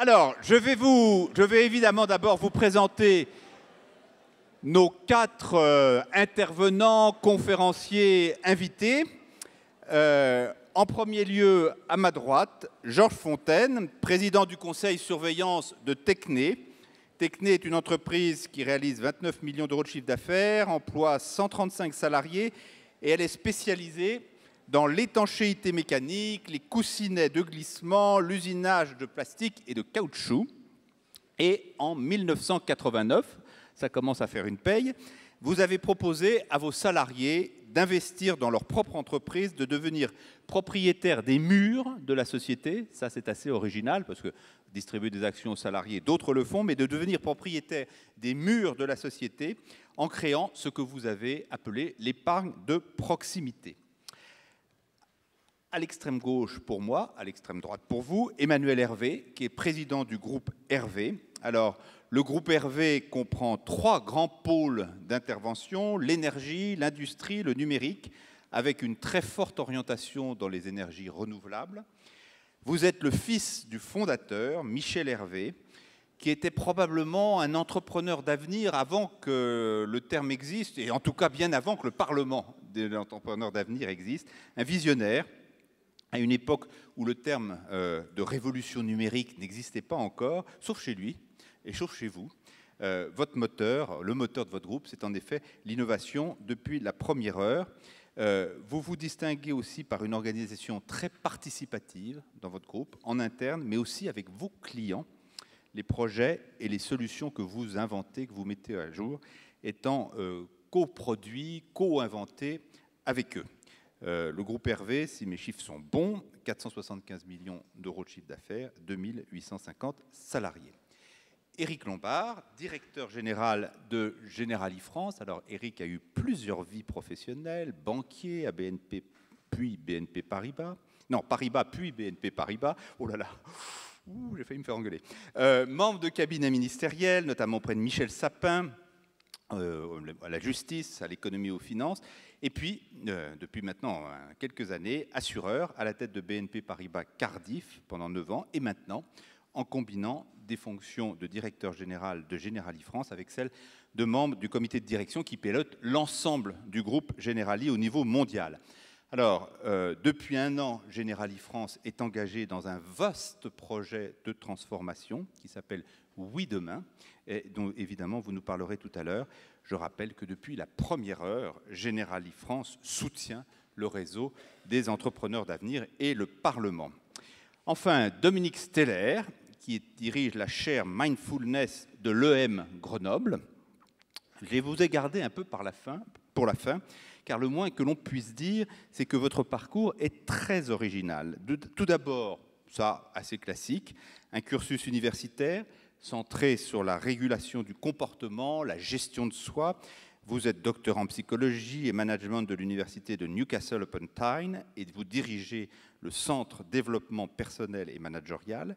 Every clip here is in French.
Alors, je vais évidemment d'abord vous présenter nos quatre intervenants, conférenciers, invités. En premier lieu, à ma droite, Georges Fontaine, président du conseil surveillance de Tecné. Tecné est une entreprise qui réalise 29 millions d'euros de chiffre d'affaires, emploie 135 salariés et elle est spécialisée dans l'étanchéité mécanique, les coussinets de glissement, l'usinage de plastique et de caoutchouc. Et en 1989, ça commence à faire une paye, vous avez proposé à vos salariés d'investir dans leur propre entreprise, de devenir propriétaires des murs de la société. Ça, c'est assez original parce que distribuer des actions aux salariés, d'autres le font, mais de devenir propriétaire des murs de la société en créant ce que vous avez appelé l'épargne de proximité. À l'extrême gauche pour moi, à l'extrême droite pour vous, Emmanuel Hervé, qui est président du groupe Hervé. Alors, le groupe Hervé comprend 3 grands pôles d'intervention, l'énergie, l'industrie, le numérique, avec une très forte orientation dans les énergies renouvelables. Vous êtes le fils du fondateur, Michel Hervé, qui était probablement un entrepreneur d'avenir avant que le terme existe, et en tout cas bien avant que le Parlement des entrepreneurs d'avenir existe, un visionnaire, à une époque où le terme de révolution numérique n'existait pas encore, sauf chez lui et sauf chez vous. Votre moteur, le moteur de votre groupe, c'est en effet l'innovation depuis la première heure. Vous vous distinguez aussi par une organisation très participative dans votre groupe, en interne, mais aussi avec vos clients, les projets et les solutions que vous inventez, que vous mettez à jour, étant coproduits, co-inventés avec eux. Le groupe Hervé, si mes chiffres sont bons, 475 millions d'euros de chiffre d'affaires, 2850 salariés. Éric Lombard, directeur général de Generali France. Alors, Éric a eu plusieurs vies professionnelles, banquier à BNP, puis BNP Paribas. Non, Paribas, puis BNP Paribas. Oh là là, j'ai failli me faire engueuler. Membre de cabinet ministériel, notamment auprès de Michel Sapin, à la justice, à l'économie et aux finances. Et puis, depuis maintenant quelques années, assureur à la tête de BNP Paribas Cardiff pendant 9 ans. Et maintenant, en combinant des fonctions de directeur général de Generali France avec celles de membre du comité de direction qui pilote l'ensemble du groupe Generali au niveau mondial. Alors, depuis 1 an, Generali France est engagé dans un vaste projet de transformation qui s'appelle Oui Demain, et dont évidemment vous nous parlerez tout à l'heure. Je rappelle que depuis la première heure, Generali France soutient le réseau des entrepreneurs d'avenir et le Parlement. Enfin, Dominique Steller, qui dirige la chaire Mindfulness de l'EM Grenoble. Je vous ai gardé un peu pour la fin, car le moins que l'on puisse dire, c'est que votre parcours est très original. Tout d'abord, ça, assez classique, un cursus universitaire centré sur la régulation du comportement, la gestion de soi. Vous êtes docteur en psychologie et management de l'université de Newcastle upon Tyne et vous dirigez le centre développement personnel et managérial.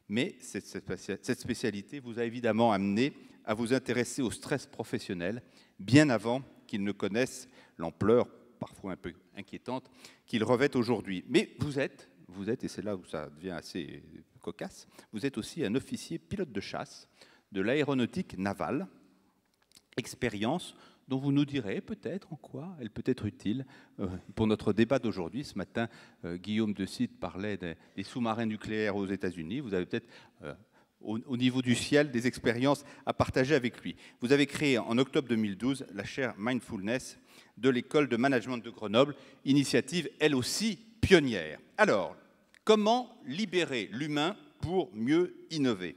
Mais cette spécialité vous a évidemment amené à vous intéresser au stress professionnel bien avant qu'il ne connaisse l'ampleur, parfois un peu inquiétante, qu'il revêt aujourd'hui. Mais vous êtes, et c'est là où ça devient assez cocasse, vous êtes aussi un officier pilote de chasse de l'aéronautique navale, expérience dont vous nous direz peut-être en quoi elle peut être utile pour notre débat d'aujourd'hui. Ce matin, Guillaume de Cid parlait des sous-marins nucléaires aux États-Unis. Vous avez peut-être, au niveau du ciel, des expériences à partager avec lui. Vous avez créé en octobre 2012 la chaire Mindfulness de l'école de management de Grenoble, initiative elle aussi pionnière. Alors, comment libérer l'humain pour mieux innover ?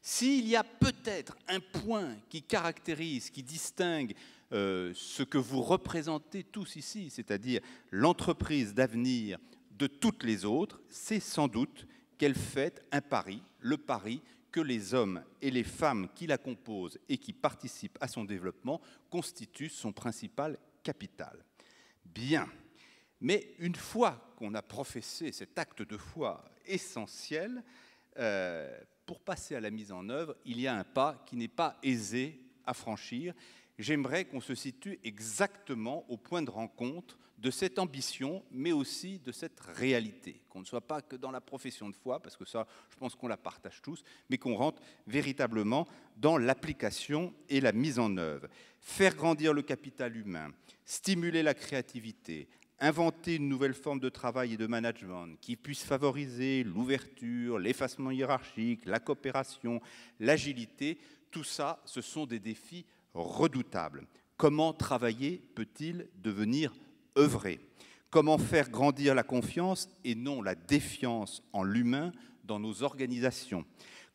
S'il y a peut-être un point qui caractérise, qui distingue ce que vous représentez tous ici, c'est-à-dire l'entreprise d'avenir de toutes les autres, c'est sans doute qu'elle fait un pari, le pari que les hommes et les femmes qui la composent et qui participent à son développement constituent son principal capital. Bien, mais une fois qu'on a professé cet acte de foi essentiel, pour passer à la mise en œuvre, il y a un pas qui n'est pas aisé à franchir. J'aimerais qu'on se situe exactement au point de rencontre de cette ambition, mais aussi de cette réalité, qu'on ne soit pas que dans la profession de foi, parce que ça, je pense qu'on la partage tous, mais qu'on rentre véritablement dans l'application et la mise en œuvre. Faire grandir le capital humain, stimuler la créativité, inventer une nouvelle forme de travail et de management qui puisse favoriser l'ouverture, l'effacement hiérarchique, la coopération, l'agilité, tout ça, ce sont des défis redoutables. Comment travailler peut-il devenir œuvrer? Comment faire grandir la confiance et non la défiance en l'humain dans nos organisations?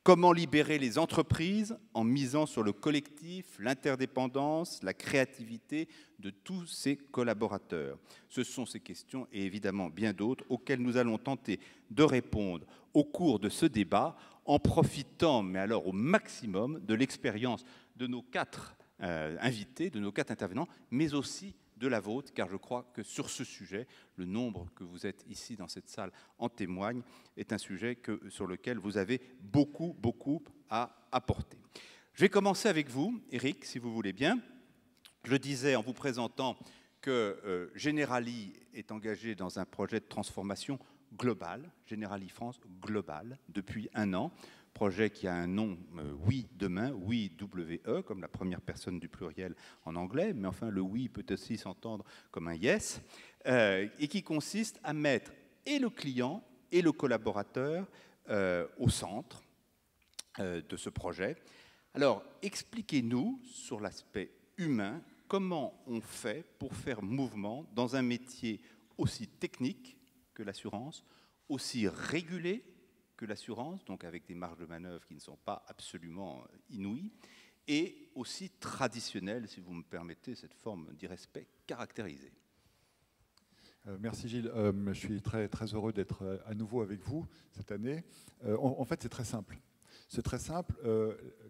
Comment libérer les entreprises en misant sur le collectif, l'interdépendance, la créativité de tous ses collaborateurs? Ce sont ces questions et évidemment bien d'autres auxquelles nous allons tenter de répondre au cours de ce débat en profitant, mais alors au maximum, de l'expérience de nos 4 invités, de nos 4 intervenants, mais aussi de la vôtre, car je crois que sur ce sujet, le nombre que vous êtes ici dans cette salle en témoigne, est un sujet sur lequel vous avez beaucoup à apporter. Je vais commencer avec vous, Eric, si vous voulez bien. Je disais en vous présentant que Generali est engagé dans un projet de transformation globale, Generali France global, depuis 1 an. Projet qui a un nom, oui demain, oui WE, comme la première personne du pluriel en anglais, mais enfin le oui peut aussi s'entendre comme un yes, et qui consiste à mettre et le client et le collaborateur au centre de ce projet. Alors, expliquez-nous sur l'aspect humain, comment on fait pour faire mouvement dans un métier aussi technique que l'assurance, aussi régulé que l'assurance, donc avec des marges de manœuvre qui ne sont pas absolument inouïes, et aussi traditionnel, si vous me permettez cette forme d'irrespect caractérisée. Merci Gilles, je suis très heureux d'être à nouveau avec vous cette année. En fait, c'est très simple. C'est très simple,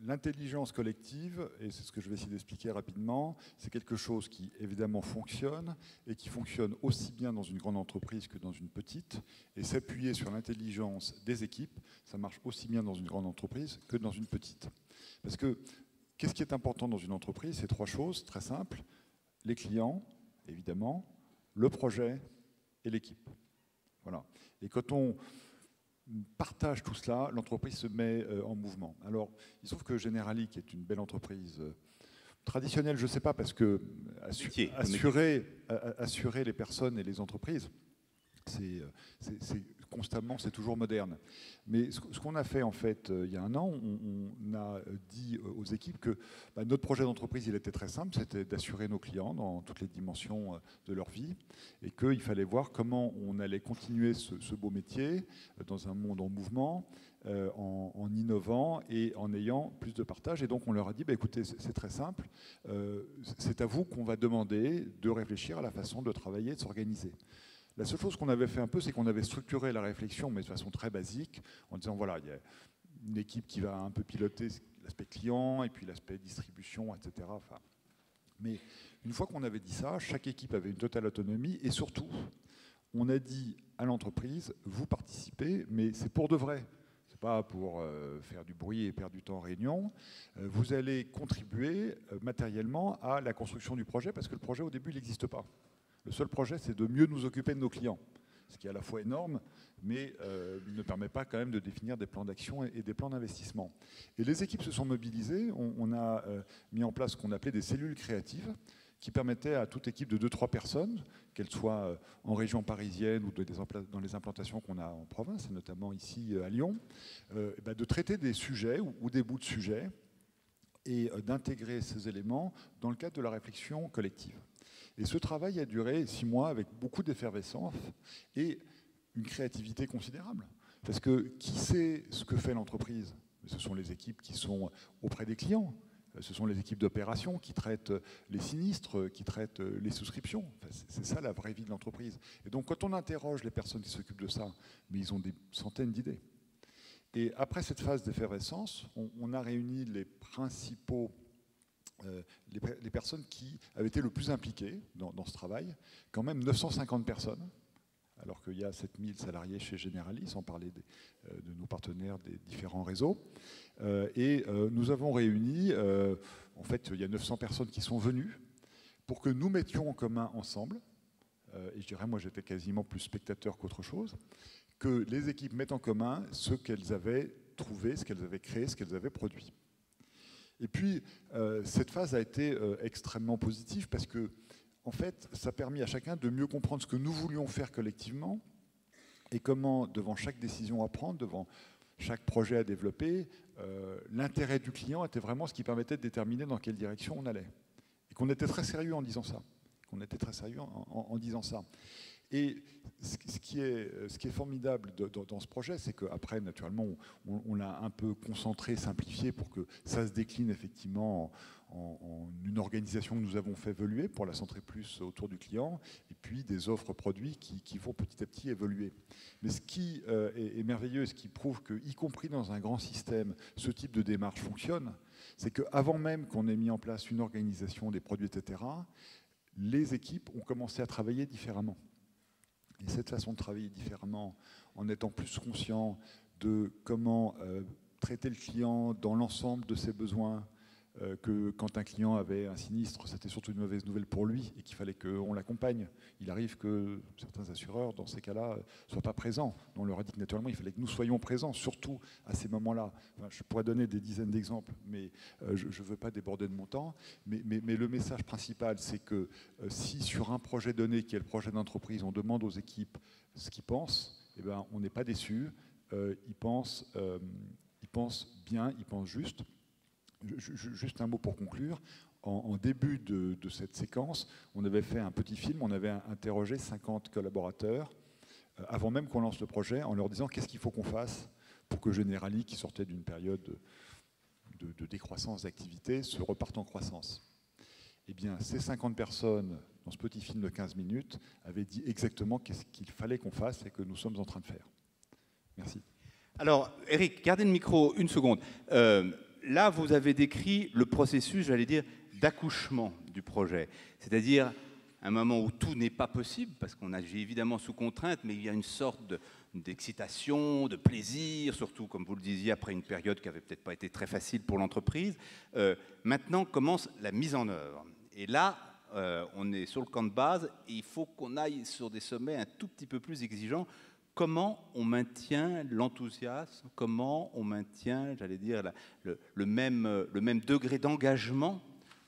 l'intelligence collective, et c'est ce que je vais essayer d'expliquer rapidement, c'est quelque chose qui évidemment fonctionne, et qui fonctionne aussi bien dans une grande entreprise que dans une petite, et s'appuyer sur l'intelligence des équipes, ça marche aussi bien dans une grande entreprise que dans une petite. Parce que, qu'est-ce qui est important dans une entreprise? C'est 3 choses très simples, les clients, évidemment, le projet et l'équipe. Voilà. Et quand on partage tout cela, l'entreprise se met en mouvement. Alors, il se trouve que Generali, qui est une belle entreprise traditionnelle, je ne sais pas, parce que assurer les personnes et les entreprises, c'est constamment, c'est toujours moderne. Mais ce qu'on a fait en fait il y a 1 an, on a dit aux équipes que notre projet d'entreprise, il était très simple, c'était d'assurer nos clients dans toutes les dimensions de leur vie, et qu'il fallait voir comment on allait continuer ce beau métier dans un monde en mouvement, en innovant et en ayant plus de partage. Et donc on leur a dit, écoutez, c'est très simple, c'est à vous qu'on va demander de réfléchir à la façon de travailler, de s'organiser. La seule chose qu'on avait fait un peu, c'est qu'on avait structuré la réflexion, mais de façon très basique, en disant, voilà, il y a une équipe qui va un peu piloter l'aspect client, et puis l'aspect distribution, etc. Enfin, mais une fois qu'on avait dit ça, chaque équipe avait une totale autonomie, et surtout, on a dit à l'entreprise, vous participez, mais c'est pour de vrai. Ce n'est pas pour faire du bruit et perdre du temps en réunion. Vous allez contribuer matériellement à la construction du projet, parce que le projet, au début, il n'existe pas. Le seul projet, c'est de mieux nous occuper de nos clients, ce qui est à la fois énorme, mais il ne permet pas quand même de définir des plans d'action et des plans d'investissement. Et les équipes se sont mobilisées, on a mis en place ce qu'on appelait des cellules créatives, qui permettaient à toute équipe de 2-3 personnes, qu'elles soient en région parisienne ou dans les implantations qu'on a en province, et notamment ici à Lyon, de traiter des sujets ou des bouts de sujets, et d'intégrer ces éléments dans le cadre de la réflexion collective. Et ce travail a duré 6 mois avec beaucoup d'effervescence et une créativité considérable. Parce que qui sait ce que fait l'entreprise? Ce sont les équipes qui sont auprès des clients. Ce sont les équipes d'opération qui traitent les sinistres, qui traitent les souscriptions. Enfin, c'est ça la vraie vie de l'entreprise. Et donc quand on interroge les personnes qui s'occupent de ça, mais ils ont des centaines d'idées. Et après cette phase d'effervescence, on a réuni les principaux les personnes qui avaient été le plus impliquées dans ce travail, quand même 950 personnes, alors qu'il y a 7000 salariés chez Generali, sans parler de nos partenaires des différents réseaux. Et nous avons réuni, en fait, il y a 900 personnes qui sont venues pour que nous mettions en commun ensemble et je dirais, moi j'étais quasiment plus spectateur qu'autre chose, que les équipes mettent en commun ce qu'elles avaient trouvé, ce qu'elles avaient créé, ce qu'elles avaient produit. Et puis, cette phase a été extrêmement positive parce que, en fait, ça a permis à chacun de mieux comprendre ce que nous voulions faire collectivement et comment, devant chaque décision à prendre, devant chaque projet à développer, l'intérêt du client était vraiment ce qui permettait de déterminer dans quelle direction on allait. Et qu'on était très sérieux en disant ça. En disant ça. Et ce qui est formidable dans ce projet, c'est qu'après, naturellement, on l'a un peu concentré, simplifié pour que ça se décline effectivement en une organisation que nous avons fait évoluer pour la centrer plus autour du client, et puis des offres produits qui vont petit à petit évoluer. Mais ce qui est merveilleux, ce qui prouve que, y compris dans un grand système, ce type de démarche fonctionne, c'est qu'avant même qu'on ait mis en place une organisation des produits, etc., les équipes ont commencé à travailler différemment. Et cette façon de travailler différemment, en étant plus conscient de comment traiter le client dans l'ensemble de ses besoins, que quand un client avait un sinistre, c'était surtout une mauvaise nouvelle pour lui et qu'il fallait qu'on l'accompagne. Il arrive que certains assureurs, dans ces cas-là, ne soient pas présents. On leur a dit que naturellement, il fallait que nous soyons présents, surtout à ces moments-là. Enfin, je pourrais donner des dizaines d'exemples, mais je ne veux pas déborder de mon temps. Mais le message principal, c'est que si sur un projet donné, qui est le projet d'entreprise, on demande aux équipes ce qu'ils pensent, eh ben, on n'est pas déçus. Ils pensent bien, ils pensent juste. Juste un mot pour conclure. En début de cette séquence, on avait fait un petit film, on avait interrogé 50 collaborateurs avant même qu'on lance le projet en leur disant qu'est-ce qu'il faut qu'on fasse pour que Generali, qui sortait d'une période de décroissance d'activité, se reparte en croissance. Eh bien, ces 50 personnes, dans ce petit film de 15 minutes, avaient dit exactement qu'est-ce qu'il fallait qu'on fasse et que nous sommes en train de faire. Merci. Alors, Eric, gardez le micro une seconde. Là, vous avez décrit le processus, j'allais dire, d'accouchement du projet. C'est-à-dire un moment où tout n'est pas possible, parce qu'on agit évidemment sous contrainte, mais il y a une sorte d'excitation, de plaisir, surtout, comme vous le disiez, après une période qui n'avait peut-être pas été très facile pour l'entreprise. Maintenant commence la mise en œuvre. Et là, on est sur le camp de base, et il faut qu'on aille sur des sommets un tout petit peu plus exigeants. Comment on maintient l'enthousiasme, comment on maintient, j'allais dire, le même degré d'engagement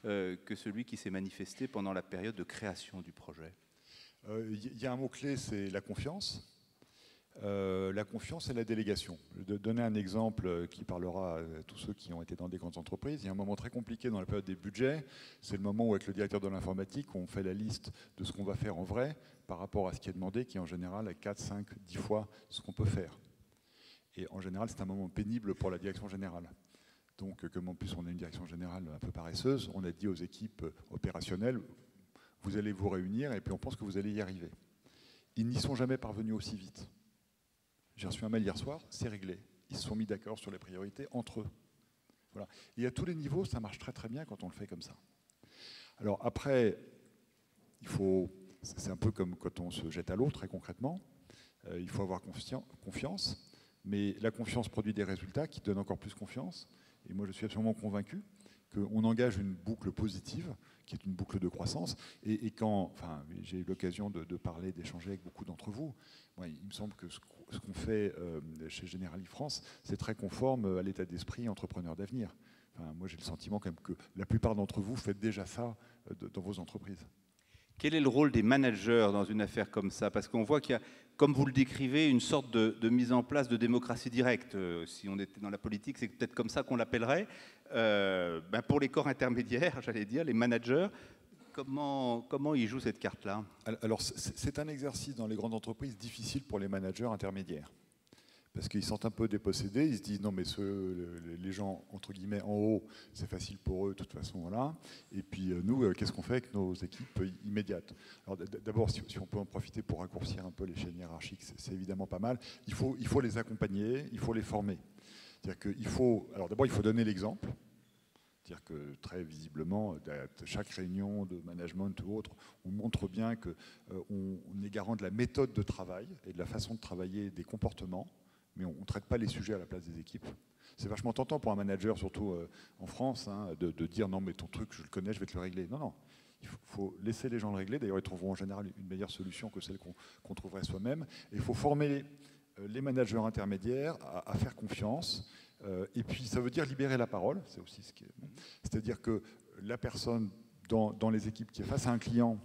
que celui qui s'est manifesté pendant la période de création du projet? Il y a un mot-clé, c'est la confiance. La confiance et la délégation. Je vais donner un exemple qui parlera à tous ceux qui ont été dans des grandes entreprises. Il y a un moment très compliqué dans la période des budgets. C'est le moment où, avec le directeur de l'informatique, on fait la liste de ce qu'on va faire en vrai par rapport à ce qui est demandé, qui est en général à 4, 5, 10 fois ce qu'on peut faire. Et en général, c'est un moment pénible pour la direction générale. Donc, comme en plus on a une direction générale un peu paresseuse, on a dit aux équipes opérationnelles, vous allez vous réunir et puis on pense que vous allez y arriver. Ils n'y sont jamais parvenus aussi vite. J'ai reçu un mail hier soir, c'est réglé. Ils se sont mis d'accord sur les priorités entre eux. Voilà. Et à tous les niveaux, ça marche très très bien quand on le fait comme ça. Alors après, c'est un peu comme quand on se jette à l'eau, très concrètement. Il faut avoir confiance, mais la confiance produit des résultats qui donnent encore plus confiance. Et moi, je suis absolument convaincu qu'on engage une boucle positive, qui est une boucle de croissance. Et quand j'ai eu l'occasion de parler, d'échanger avec beaucoup d'entre vous, moi, il me semble que ce qu'on fait chez Generali France, c'est très conforme à l'état d'esprit entrepreneur d'avenir. Enfin, moi, j'ai le sentiment quand même que la plupart d'entre vous faites déjà ça dans vos entreprises. Quel est le rôle des managers dans une affaire comme ça? Parce qu'on voit qu'il y a, comme vous le décrivez, une sorte de mise en place de démocratie directe. Si on était dans la politique, c'est peut-être comme ça qu'on l'appellerait. Pour les corps intermédiaires, j'allais dire, les managers, comment ils jouent cette carte-là? Alors, c'est un exercice dans les grandes entreprises difficile pour les managers intermédiaires. Parce qu'ils sont un peu dépossédés, ils se disent non mais les gens entre guillemets en haut, c'est facile pour eux de toute façon, voilà. Et puis nous, qu'est-ce qu'on fait avec nos équipes immédiates? Alors d'abord, si on peut en profiter pour raccourcir un peu les chaînes hiérarchiques, c'est évidemment pas mal. Il faut les accompagner, il faut les former. C'est-à-dire qu'il faut, alors d'abord il faut donner l'exemple. C'est-à-dire que très visiblement, à chaque réunion de management ou autre, on montre bien qu'on est garant de la méthode de travail et de la façon de travailler, des comportements, mais on ne traite pas les sujets à la place des équipes. C'est vachement tentant pour un manager, surtout en France, de dire non mais ton truc je le connais, je vais te le régler. Non, non, Il faut laisser les gens le régler. D'ailleurs, ils trouveront en général une meilleure solution que celle qu'on trouverait soi-même. Et il faut former les managers intermédiaires à faire confiance. Et puis, ça veut dire libérer la parole. C'est aussi ce qui est... C'est-à-dire que la personne dans les équipes qui est face à un client,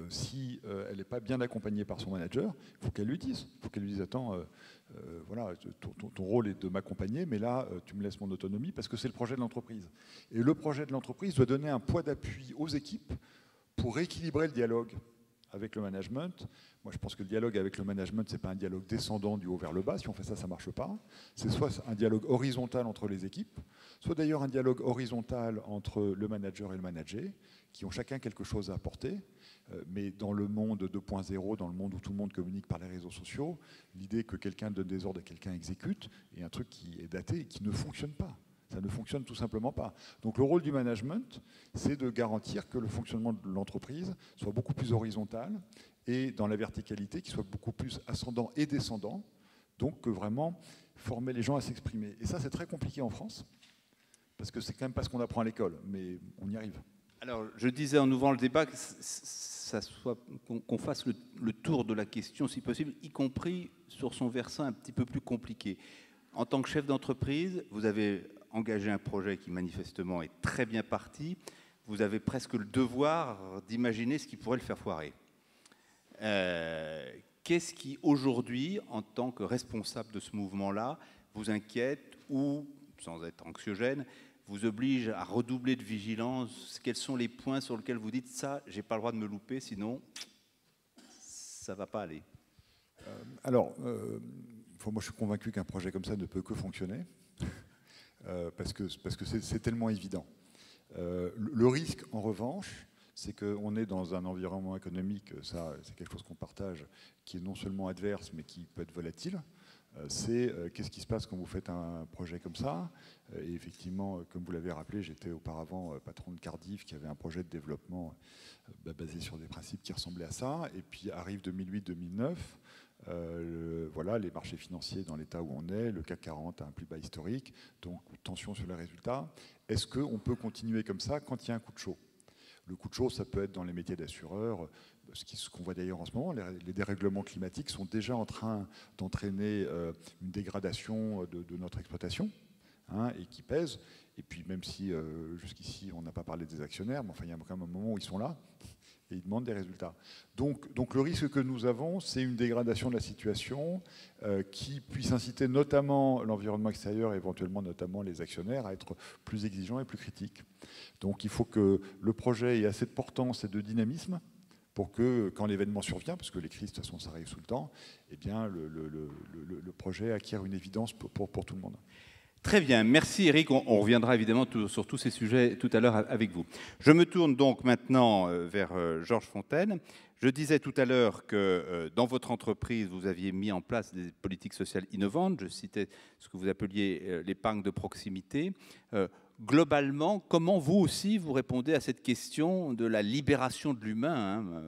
si elle n'est pas bien accompagnée par son manager, il faut qu'elle lui dise. Il faut qu'elle lui dise, attends, voilà, ton rôle est de m'accompagner, mais là, tu me laisses mon autonomie parce que c'est le projet de l'entreprise. Et le projet de l'entreprise doit donner un poids d'appui aux équipes pour rééquilibrer le dialogue avec le management. Moi, je pense que le dialogue avec le management, ce n'est pas un dialogue descendant du haut vers le bas. Si on fait ça, ça ne marche pas. C'est soit un dialogue horizontal entre les équipes, soit d'ailleurs un dialogue horizontal entre le manager et le manager, qui ont chacun quelque chose à apporter. Mais dans le monde 2.0, dans le monde où tout le monde communique par les réseaux sociaux, l'idée que quelqu'un donne des ordres et quelqu'un exécute est un truc qui est daté et qui ne fonctionne pas. Ça ne fonctionne tout simplement pas. Donc le rôle du management, c'est de garantir que le fonctionnement de l'entreprise soit beaucoup plus horizontal et dans la verticalité, qui soit beaucoup plus ascendant et descendant, donc que vraiment former les gens à s'exprimer. Et ça, c'est très compliqué en France, parce que c'est quand même pas ce qu'on apprend à l'école, mais on y arrive. Alors, je disais en ouvrant le débat qu'on fasse le tour de la question, si possible, y compris sur son versant un petit peu plus compliqué. En tant que chef d'entreprise, vous avez engagé un projet qui manifestement est très bien parti. Vous avez presque le devoir d'imaginer ce qui pourrait le faire foirer. Qu'est-ce qui, aujourd'hui, en tant que responsable de ce mouvement-là, vous inquiète ou, sans être anxiogène, vous oblige à redoubler de vigilance? Quels sont les points sur lesquels vous dites ça, j'ai pas le droit de me louper, sinon ça va pas aller? Alors, moi je suis convaincu qu'un projet comme ça ne peut que fonctionner, parce que c'est tellement évident. Le risque, en revanche, c'est qu'on est dans un environnement économique, ça c'est quelque chose qu'on partage, qui est non seulement adverse, mais qui peut être volatile. C'est qu'est-ce qui se passe quand vous faites un projet comme ça. Et effectivement, comme vous l'avez rappelé, j'étais auparavant patron de Cardiff, qui avait un projet de développement basé sur des principes qui ressemblaient à ça. Et puis arrive 2008-2009, voilà, les marchés financiers dans l'état où on est, le CAC 40 a un plus bas historique, donc tension sur les résultats. Est-ce qu'on peut continuer comme ça quand il y a un coup de chaud? Le coup de chaud, ça peut être dans les métiers d'assureurs, ce qu'on voit d'ailleurs en ce moment. Les dérèglements climatiques sont déjà en train d'entraîner une dégradation de notre exploitation, hein, et qui pèse. Et puis même si jusqu'ici on n'a pas parlé des actionnaires, mais enfin il y a quand même un moment où ils sont là et ils demandent des résultats. Donc le risque que nous avons, c'est une dégradation de la situation qui puisse inciter notamment l'environnement extérieur et éventuellement notamment les actionnaires à être plus exigeants et plus critiques. Donc il faut que le projet ait assez de portance et de dynamisme pour que, quand l'événement survient, parce que les crises, de toute façon, ça arrive tout le temps, eh bien, le projet acquiert une évidence pour tout le monde. Très bien, merci Eric. On reviendra évidemment sur tous ces sujets tout à l'heure avec vous. Je me tourne donc maintenant vers Georges Fontaine. Je disais tout à l'heure que dans votre entreprise, vous aviez mis en place des politiques sociales innovantes. Je citais ce que vous appeliez l'épargne de proximité. Globalement, comment vous aussi vous répondez à cette question de la libération de l'humain, hein,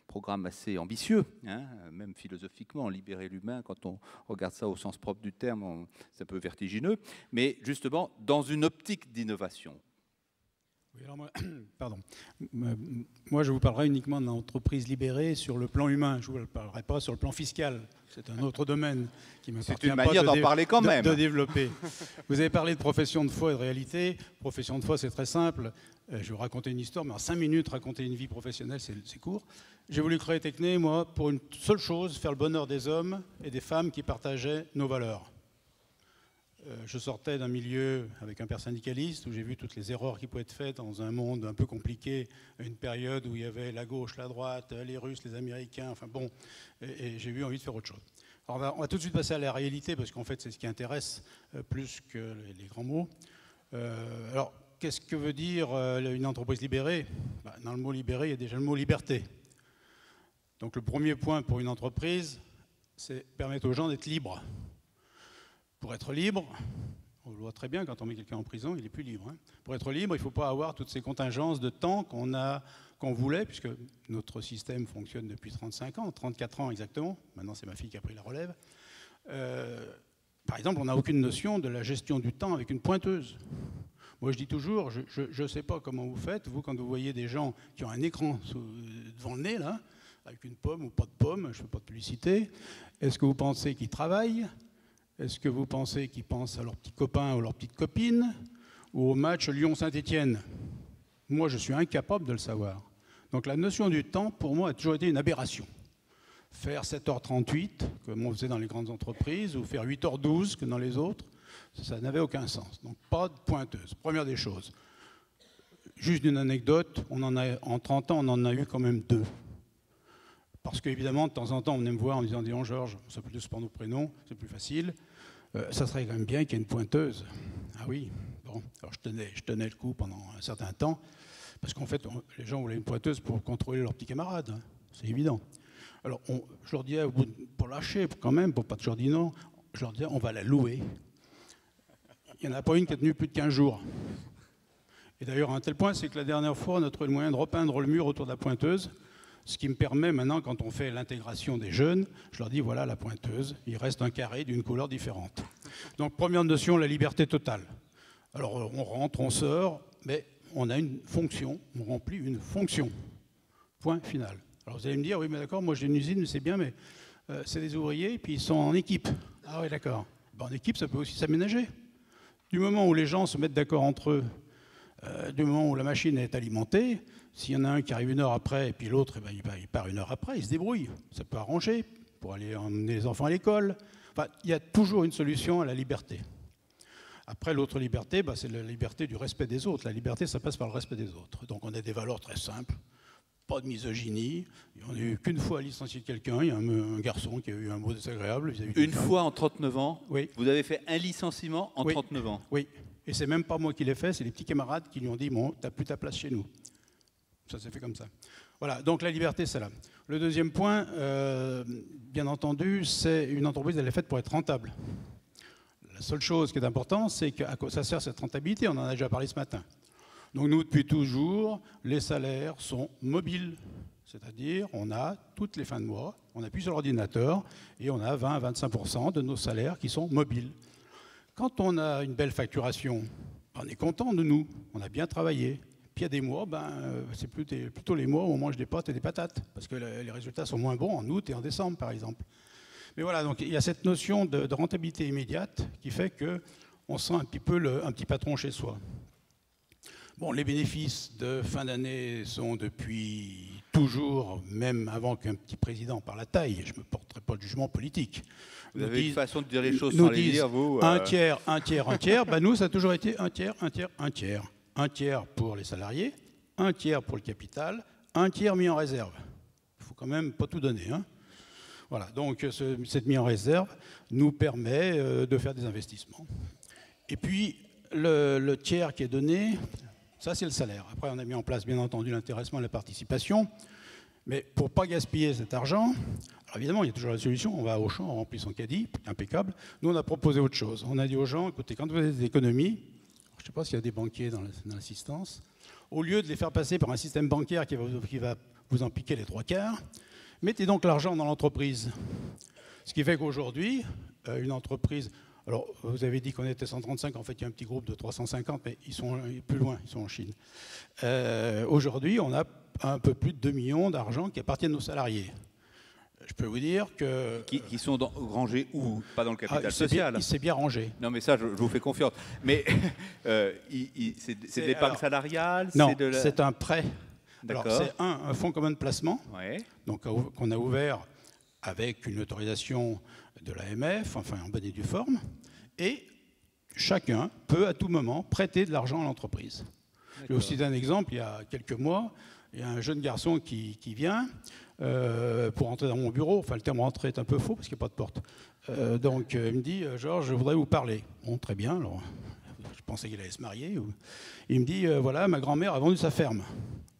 programme assez ambitieux, hein, même philosophiquement, libérer l'humain, quand on regarde ça au sens propre du terme, c'est un peu vertigineux, mais justement dans une optique d'innovation. Oui, alors moi, je vous parlerai uniquement d'une entreprise libérée sur le plan humain. Je ne vous parlerai pas sur le plan fiscal. C'est un autre domaine qui m'appartient pas de développer. Vous avez parlé de profession de foi et de réalité. Profession de foi, c'est très simple. Je vais vous raconter une histoire, mais en 5 minutes, raconter une vie professionnelle, c'est court. J'ai voulu créer Techné, moi, pour une seule chose, faire le bonheur des hommes et des femmes qui partageaient nos valeurs. Je sortais d'un milieu avec un père syndicaliste où j'ai vu toutes les erreurs qui pouvaient être faites dans un monde un peu compliqué, une période où il y avait la gauche, la droite, les Russes, les Américains, enfin bon, et j'ai eu envie de faire autre chose. Alors on va tout de suite passer à la réalité parce qu'en fait c'est ce qui intéresse plus que les grands mots. Alors qu'est-ce que veut dire une entreprise libérée? Dans le mot libéré, il y a déjà le mot liberté. Donc le premier point pour une entreprise, c'est permettre aux gens d'être libres. Pour être libre, on le voit très bien, quand on met quelqu'un en prison, il n'est plus libre. Hein. Pour être libre, il ne faut pas avoir toutes ces contingences de temps qu'on voulait, puisque notre système fonctionne depuis 35 ans, 34 ans exactement. Maintenant, c'est ma fille qui a pris la relève. Par exemple, on n'a aucune notion de la gestion du temps avec une pointeuse. Moi, je dis toujours, je ne sais pas comment vous faites, vous, quand vous voyez des gens qui ont un écran devant le nez, là, avec une pomme ou pas de pomme, je ne fais pas de publicité, est-ce que vous pensez qu'ils travaillent? Est-ce que vous pensez qu'ils pensent à leurs petits copains ou leurs petites copines? Ou au match Lyon-Saint-Étienne? Moi, je suis incapable de le savoir. Donc la notion du temps, pour moi, a toujours été une aberration. Faire 7h38, comme on faisait dans les grandes entreprises, ou faire 8h12, que dans les autres, ça n'avait aucun sens. Donc pas de pointeuse, première des choses. Juste une anecdote, en 30 ans, on en a eu quand même 2. Parce qu'évidemment, de temps en temps, on venait me voir en me disant « Dis-donc, Georges, on s'appelle tous par nos prénoms, c'est plus facile. Ça serait quand même bien qu'il y ait une pointeuse. » Ah oui, bon, alors je tenais le coup pendant un certain temps, parce qu'en fait, les gens voulaient une pointeuse pour contrôler leurs petits camarades, hein, c'est évident. Alors, je leur disais, pour lâcher quand même, pour pas toujours dire non, je leur disais, on va la louer. Il n'y en a pas une qui a tenu plus de 15 jours. Et d'ailleurs, à un tel point, c'est que la dernière fois, on a trouvé le moyen de repeindre le mur autour de la pointeuse, ce qui me permet maintenant, quand on fait l'intégration des jeunes, je leur dis, voilà la pointeuse, il reste un carré d'une couleur différente. Donc, première notion, la liberté totale. Alors, on rentre, on sort, mais on a une fonction, on remplit une fonction. Point final. Alors, vous allez me dire, oui, mais d'accord, moi j'ai une usine, c'est bien, mais c'est des ouvriers, et puis ils sont en équipe. Ah oui, d'accord. Ben, en équipe, ça peut aussi s'aménager. Du moment où les gens se mettent d'accord entre eux, du moment où la machine est alimentée, s'il y en a un qui arrive 1 heure après et puis l'autre, eh ben, il part 1 heure après, il se débrouille. Ça peut arranger pour aller emmener les enfants à l'école. Enfin, il y a toujours une solution à la liberté. Après, l'autre liberté, ben, c'est la liberté du respect des autres. La liberté, ça passe par le respect des autres. Donc on a des valeurs très simples. Pas de misogynie. On n'a eu qu'une fois à licencier quelqu'un. Il y a un garçon qui a eu un mot désagréable. Une fois en 39 ans? Oui. Vous avez fait un licenciement en 39 ans? Oui. Et c'est même pas moi qui l'ai fait, c'est les petits camarades qui lui ont dit « Bon, t'as plus ta place chez nous ». Ça s'est fait comme ça. Voilà, donc la liberté, c'est là. Le deuxième point, bien entendu, c'est une entreprise, elle est faite pour être rentable. La seule chose qui est importante, c'est qu'à quoi ça sert cette rentabilité? On en a déjà parlé ce matin. Donc nous, depuis toujours, les salaires sont mobiles. C'est-à-dire, on a toutes les fins de mois, on appuie sur l'ordinateur et on a 20 à 25% de nos salaires qui sont mobiles. Quand on a une belle facturation, on est content de nous, on a bien travaillé. Puis il y a des mois, c'est plutôt les mois où on mange des pâtes et des patates, parce que les résultats sont moins bons en août et en décembre, par exemple. Mais voilà, donc il y a cette notion de rentabilité immédiate qui fait qu'on sent un petit peu un petit patron chez soi. Bon, les bénéfices de fin d'année sont depuis toujours, même avant qu'un petit président par la taille, je ne me porterai pas de jugement politique. Vous avez une façon de dire les choses sans les dire, vous un tiers. Ben nous, ça a toujours été un tiers. Un tiers pour les salariés, un tiers pour le capital, un tiers mis en réserve. Il ne faut quand même pas tout donner, hein. Voilà, donc cette mise en réserve nous permet de faire des investissements. Et puis, le tiers qui est donné, ça c'est le salaire. Après, on a mis en place, bien entendu, l'intéressement et la participation. Mais pour ne pas gaspiller cet argent, alors évidemment, il y a toujours la solution. On va à Auchan, on remplit son caddie, impeccable. Nous, on a proposé autre chose. On a dit aux gens, écoutez, quand vous avez des économies, je ne sais pas s'il y a des banquiers dans l'assistance, au lieu de les faire passer par un système bancaire qui va vous en piquer les 3/4, mettez donc l'argent dans l'entreprise. Ce qui fait qu'aujourd'hui, une entreprise... Alors, vous avez dit qu'on était 135, en fait, il y a un petit groupe de 350, mais ils sont plus loin, ils sont en Chine. Aujourd'hui, on a un peu plus de 2 millions d'argent qui appartiennent aux salariés. Je peux vous dire que... Qui sont rangés où? Pas dans le capital social. C'est bien rangé. Non, mais ça, je vous fais confiance. Mais c'est de l'épargne salariale? Non, c'est un prêt. Alors, c'est un fonds commun de placement, ouais, donc qu'on a ouvert avec une autorisation de l'AMF, enfin en bonne et due forme, et chacun peut à tout moment prêter de l'argent à l'entreprise. Je vais aussi donner un exemple. Il y a quelques mois, il y a un jeune garçon qui vient pour entrer dans mon bureau. Enfin, le terme rentrer est un peu faux parce qu'il n'y a pas de porte. Donc, il me dit, Georges, je voudrais vous parler. Bon, très bien. Alors, je pensais qu'il allait se marier. Il me dit, voilà, ma grand-mère a vendu sa ferme.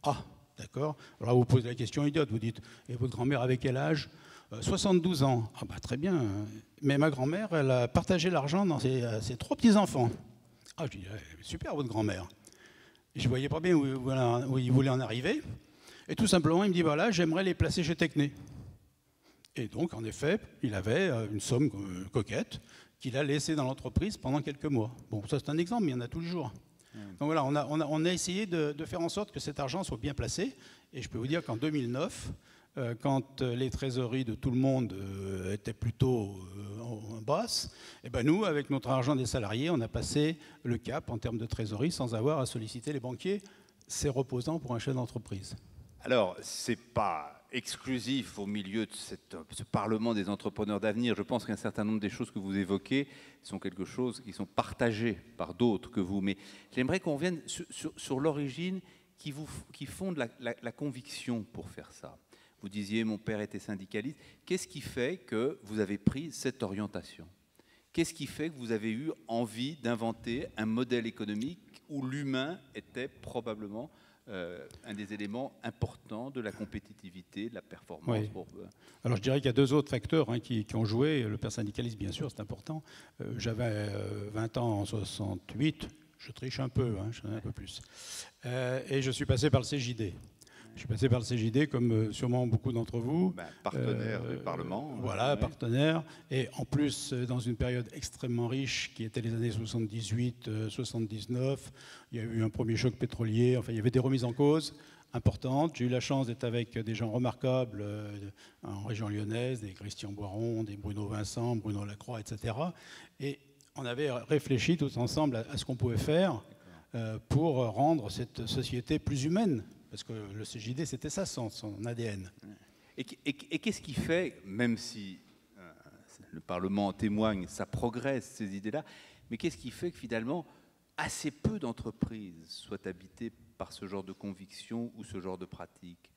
Ah, d'accord. Alors, vous posez la question idiote. Vous dites, et votre grand-mère avait quel âge? 72 ans. Ah, bah, très bien. Mais ma grand-mère, elle a partagé l'argent dans ses 3 petits-enfants. Ah, je dis, super, votre grand-mère. Je ne voyais pas bien où il voulait en arriver. Et tout simplement, il me dit, voilà, j'aimerais les placer chez Techné. Et donc, en effet, il avait une somme coquette qu'il a laissée dans l'entreprise pendant quelques mois. Bon, ça c'est un exemple, mais il y en a tous les jours. Donc voilà, on a essayé de faire en sorte que cet argent soit bien placé. Et je peux vous dire qu'en 2009, quand les trésoreries de tout le monde étaient plutôt en basse, et ben nous, avec notre argent des salariés, on a passé le cap en termes de trésorerie sans avoir à solliciter les banquiers. C'est reposant pour un chef d'entreprise. Alors, ce n'est pas exclusif au milieu de ce Parlement des entrepreneurs d'avenir. Je pense qu'un certain nombre des choses que vous évoquez sont quelque chose qui sont partagées par d'autres que vous. Mais j'aimerais qu'on revienne sur l'origine qui fonde la conviction pour faire ça. Vous disiez, mon père était syndicaliste. Qu'est-ce qui fait que vous avez pris cette orientation? Qu'est-ce qui fait que vous avez eu envie d'inventer un modèle économique où l'humain était probablement un des éléments importants de la compétitivité, de la performance? Oui. Alors je dirais qu'il y a deux autres facteurs qui ont joué. Le père syndicaliste, bien sûr, c'est important. J'avais 20 ans en 68, je triche un peu, j'en ai un peu plus. Et je suis passé par le CJD. Je suis passé par le CJD, comme sûrement beaucoup d'entre vous. Partenaire du Parlement. Voilà, partenaire. Et en plus, dans une période extrêmement riche, qui était les années 78, 79, il y a eu un premier choc pétrolier. Enfin, il y avait des remises en cause importantes. J'ai eu la chance d'être avec des gens remarquables en région lyonnaise, des Christian Boiron, des Bruno Vincent, Bruno Lacroix, etc. Et on avait réfléchi tous ensemble à ce qu'on pouvait faire pour rendre cette société plus humaine. Parce que le CJD, c'était ça, son ADN. Et qu'est-ce qui fait, même si le Parlement en témoigne, ça progresse, ces idées-là, mais qu'est-ce qui fait que finalement, assez peu d'entreprises soient habitées par ce genre de conviction ou ce genre de pratique?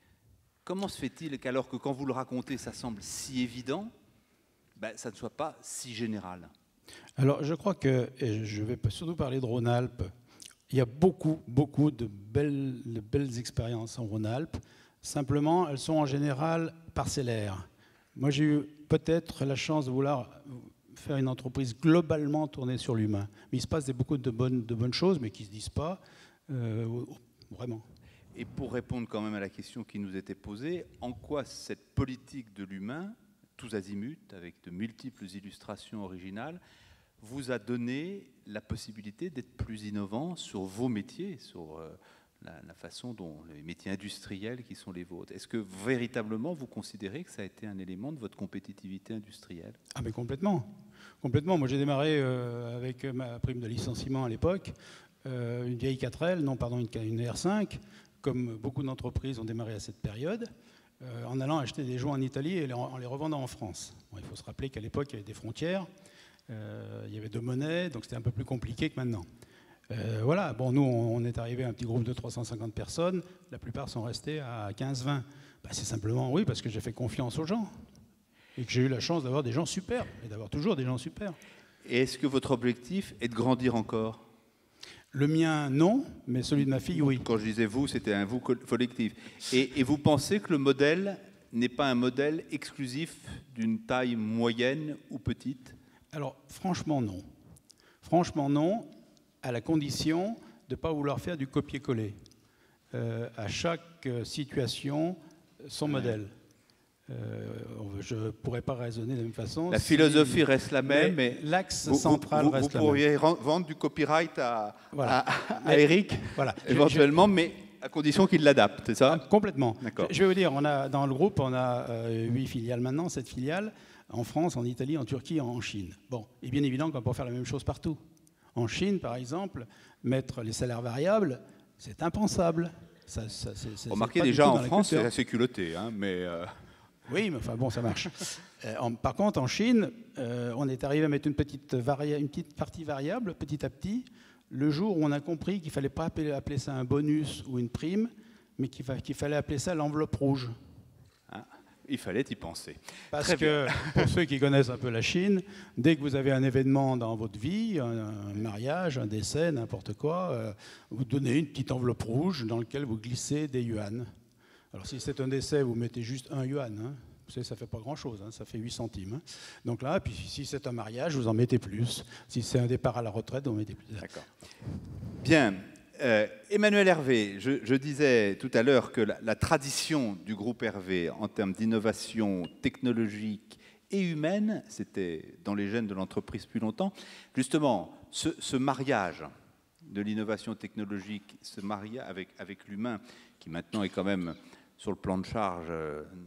Comment se fait-il qu'alors que quand vous le racontez, ça semble si évident, ça ne soit pas si général? Alors, je crois que, et je vais surtout parler de Rhône-Alpes, il y a beaucoup de belles expériences en Rhône-Alpes. Simplement, elles sont en général parcellaires. Moi, j'ai eu peut-être la chance de vouloir faire une entreprise globalement tournée sur l'humain. Mais il se passe beaucoup de bonnes choses, mais qui ne se disent pas vraiment. Et pour répondre quand même à la question qui nous était posée, en quoi cette politique de l'humain, tous azimuts, avec de multiples illustrations originales, vous a donné la possibilité d'être plus innovant sur vos métiers, sur la façon dont les métiers industriels qui sont les vôtres? Est-ce que véritablement vous considérez que ça a été un élément de votre compétitivité industrielle? Ah mais complètement. Moi j'ai démarré avec ma prime de licenciement à l'époque, une vieille 4L, une R5, comme beaucoup d'entreprises ont démarré à cette période, en allant acheter des joints en Italie et en les revendant en France. Bon, il faut se rappeler qu'à l'époque il y avait des frontières. Il y avait deux monnaies, donc c'était un peu plus compliqué que maintenant. Voilà, bon, nous, on est arrivé à un petit groupe de 350 personnes. La plupart sont restés à 15-20. C'est simplement, oui, parce que j'ai fait confiance aux gens. Et que j'ai eu la chance d'avoir des gens super, et d'avoir toujours des gens super. Et est-ce que votre objectif est de grandir encore? Le mien, non, mais celui de ma fille, oui. Quand je disais vous, c'était un vous collectif. Et vous pensez que le modèle n'est pas un modèle exclusif d'une taille moyenne ou petite? Alors, franchement, non. Franchement, non, à la condition de ne pas vouloir faire du copier-coller. À chaque situation, son modèle. Je ne pourrais pas raisonner de la même façon. La philosophie reste la même, mais l'axe central reste la même. Vous pourriez vendre du copyright à Eric, éventuellement, mais à condition qu'il l'adapte, c'est ça? Complètement. Je vais vous dire, dans le groupe, on a 8 filiales maintenant, 7 filiales. En France, en Italie, en Turquie, en Chine. Bon, et bien évidemment qu'on ne peut pas faire la même chose partout. En Chine, par exemple, mettre les salaires variables, c'est impensable. Remarquez déjà en France, c'est assez culotté, mais... Oui, mais enfin bon, ça marche. Par contre, en Chine, on est arrivé à mettre une petite partie variable, petit à petit, le jour où on a compris qu'il ne fallait pas appeler ça un bonus ou une prime, mais qu'il fallait appeler ça l'enveloppe rouge. Il fallait y penser. Parce que, pour ceux qui connaissent un peu la Chine, dès que vous avez un événement dans votre vie, un mariage, un décès, n'importe quoi, vous donnez une petite enveloppe rouge dans laquelle vous glissez des yuans. Alors si c'est un décès, vous mettez juste 1 yuan. Vous savez, ça ne fait pas grand-chose, ça fait 8 centimes. Donc là, puis si c'est un mariage, vous en mettez plus. Si c'est un départ à la retraite, vous en mettez plus. D'accord. Bien. Emmanuel Hervé, je disais tout à l'heure que la tradition du groupe Hervé en termes d'innovation technologique et humaine, c'était dans les gènes de l'entreprise depuis longtemps. Justement, ce mariage de l'innovation technologique se maria avec l'humain, qui maintenant est quand même sur le plan de charge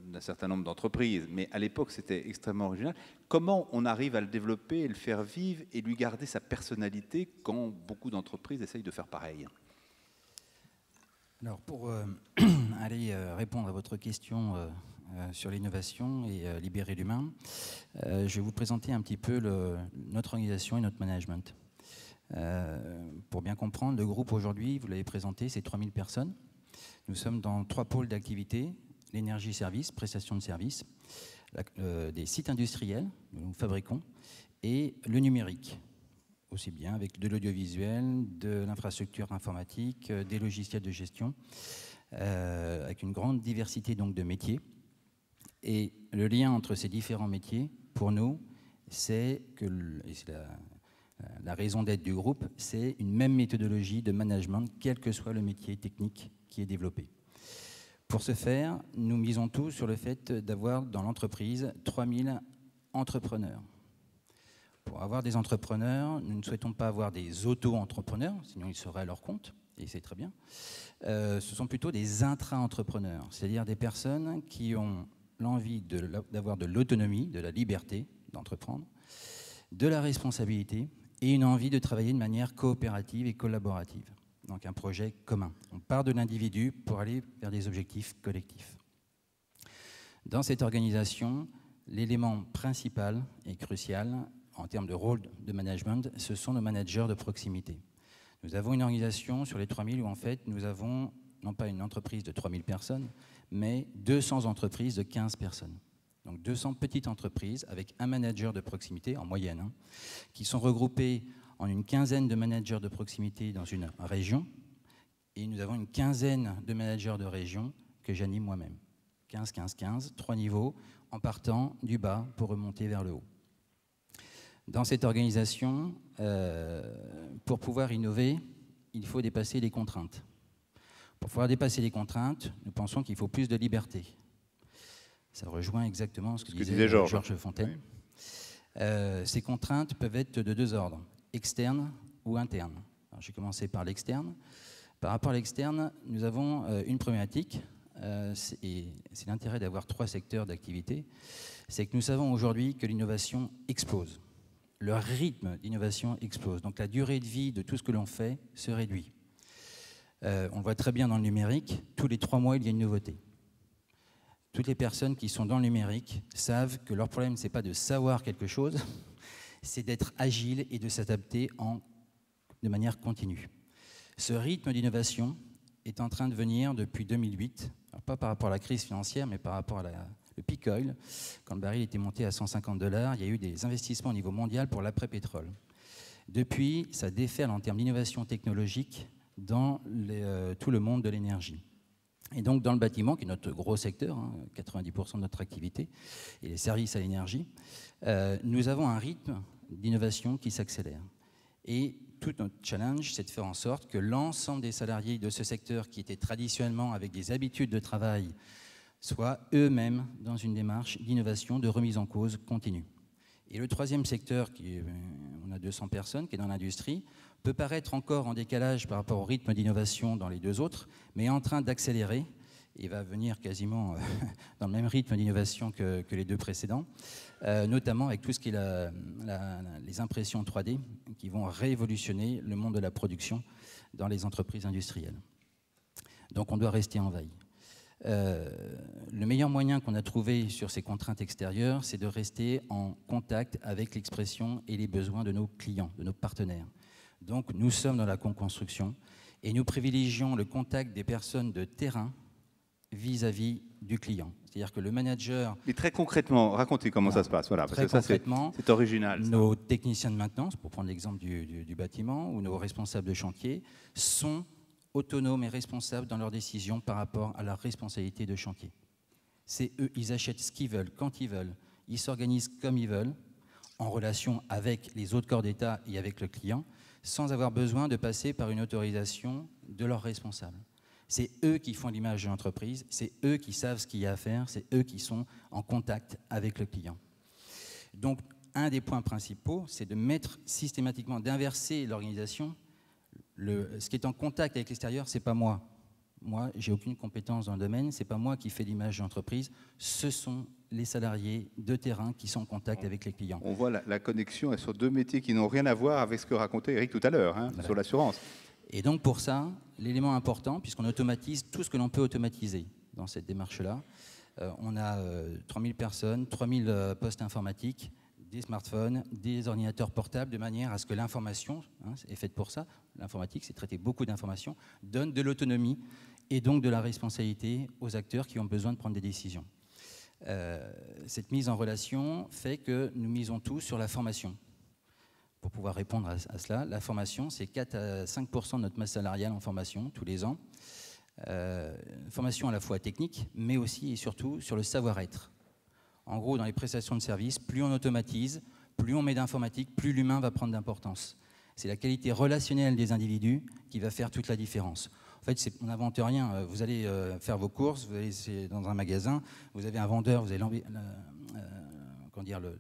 d'un certain nombre d'entreprises, mais à l'époque c'était extrêmement original. Comment on arrive à le développer et le faire vivre et lui garder sa personnalité quand beaucoup d'entreprises essayent de faire pareil? Alors pour aller répondre à votre question sur l'innovation et libérer l'humain, je vais vous présenter un petit peu notre organisation et notre management. Pour bien comprendre, le groupe aujourd'hui, vous l'avez présenté, c'est 3000 personnes. Nous sommes dans 3 pôles d'activité, l'énergie-service, prestation de services, des sites industriels, nous fabriquons, et le numérique, aussi bien avec de l'audiovisuel, de l'infrastructure informatique, des logiciels de gestion, avec une grande diversité donc de métiers. Et le lien entre ces différents métiers, pour nous, c'est que, et c'est la raison d'être du groupe, c'est une même méthodologie de management, quel que soit le métier technique qui est développé. Pour ce faire, nous misons tous sur le fait d'avoir dans l'entreprise 3000 entrepreneurs. Pour avoir des entrepreneurs, nous ne souhaitons pas avoir des auto-entrepreneurs, sinon ils seraient à leur compte, et c'est très bien. Ce sont plutôt des intra-entrepreneurs, c'est-à-dire des personnes qui ont l'envie d'avoir de l'autonomie, de la liberté d'entreprendre, de la responsabilité et une envie de travailler de manière coopérative et collaborative. Donc un projet commun. On part de l'individu pour aller vers des objectifs collectifs. Dans cette organisation, l'élément principal et crucial en termes de rôle de management, ce sont nos managers de proximité. Nous avons une organisation sur les 3000 où en fait nous avons non pas une entreprise de 3000 personnes, mais 200 entreprises de 15 personnes. Donc 200 petites entreprises avec un manager de proximité, en moyenne, qui sont regroupées en une quinzaine de managers de proximité dans une région. Et nous avons une quinzaine de managers de région que j'anime moi-même. 15, 15, 15, 3 niveaux, en partant du bas pour remonter vers le haut. Dans cette organisation, pour pouvoir innover, il faut dépasser les contraintes. Pour pouvoir dépasser les contraintes, nous pensons qu'il faut plus de liberté. Ça rejoint exactement ce que disait Georges Fontaine. Oui. Ces contraintes peuvent être de 2 ordres, externes ou internes. Je vais commencer par l'externe. Par rapport à l'externe, nous avons une problématique, et c'est l'intérêt d'avoir 3 secteurs d'activité, c'est que nous savons aujourd'hui que l'innovation explose. Le rythme d'innovation explose. Donc la durée de vie de tout ce que l'on fait se réduit. On le voit très bien dans le numérique, tous les 3 mois, il y a une nouveauté. Toutes les personnes qui sont dans le numérique savent que leur problème, ce n'est pas de savoir quelque chose, c'est d'être agile et de s'adapter de manière continue. Ce rythme d'innovation est en train de venir depuis 2008, alors pas par rapport à la crise financière, mais par rapport à le peak oil. Quand le baril était monté à $150, il y a eu des investissements au niveau mondial pour l'après-pétrole. Depuis, ça déferle en termes d'innovation technologique dans tout le monde de l'énergie. Et donc, dans le bâtiment, qui est notre gros secteur, 90% de notre activité, et les services à l'énergie, nous avons un rythme d'innovation qui s'accélère. Et tout notre challenge, c'est de faire en sorte que l'ensemble des salariés de ce secteur, qui étaient traditionnellement avec des habitudes de travail, soient eux-mêmes dans une démarche d'innovation, de remise en cause continue. Et le 3e secteur, on a 200 personnes, qui est dans l'industrie, peut paraître encore en décalage par rapport au rythme d'innovation dans les 2 autres, mais est en train d'accélérer et va venir quasiment dans le même rythme d'innovation que les 2 précédents, notamment avec tout ce qui est les impressions 3D qui vont révolutionner le monde de la production dans les entreprises industrielles. Donc on doit rester en veille. Le meilleur moyen qu'on a trouvé sur ces contraintes extérieures, c'est de rester en contact avec l'expression et les besoins de nos clients, de nos partenaires. Donc nous sommes dans la co-construction et nous privilégions le contact des personnes de terrain vis-à-vis du client. C'est-à-dire que le manager... Et très concrètement, racontez comment ça se passe. Voilà, parce que ça, c'est original. Nos techniciens de maintenance, pour prendre l'exemple du bâtiment, ou nos responsables de chantier, sont autonomes et responsables dans leurs décisions par rapport à la responsabilité de chantier. C'est eux, ils achètent ce qu'ils veulent, quand ils veulent, ils s'organisent comme ils veulent, en relation avec les autres corps d'État et avec le client, sans avoir besoin de passer par une autorisation de leurs responsables. C'est eux qui font l'image de l'entreprise, c'est eux qui savent ce qu'il y a à faire, c'est eux qui sont en contact avec le client. Donc, un des points principaux, c'est de mettre systématiquement, d'inverser l'organisation, Ce qui est en contact avec l'extérieur, ce n'est pas moi. Moi, j'ai aucune compétence dans le domaine, ce n'est pas moi qui fais l'image d'entreprise, ce sont les salariés de terrain qui sont en contact avec les clients. On voit la connexion sur deux métiers qui n'ont rien à voir avec ce que racontait Eric tout à l'heure, voilà, sur l'assurance. Et donc pour ça, l'élément important, puisqu'on automatise tout ce que l'on peut automatiser dans cette démarche-là, on a 3000 personnes, 3000 postes informatiques, des smartphones, des ordinateurs portables, de manière à ce que l'information, est faite pour ça, l'informatique, c'est traiter beaucoup d'informations, donne de l'autonomie et donc de la responsabilité aux acteurs qui ont besoin de prendre des décisions. Cette mise en relation fait que nous misons tous sur la formation. Pour pouvoir répondre à cela, la formation, c'est 4 à 5% de notre masse salariale en formation tous les ans. Formation à la fois technique, mais aussi et surtout sur le savoir-être. En gros, dans les prestations de services, plus on automatise, plus on met d'informatique, plus l'humain va prendre d'importance. C'est la qualité relationnelle des individus qui va faire toute la différence. En fait, on n'invente rien. Vous allez faire vos courses, vous allez dans un magasin, vous avez un vendeur, vous avez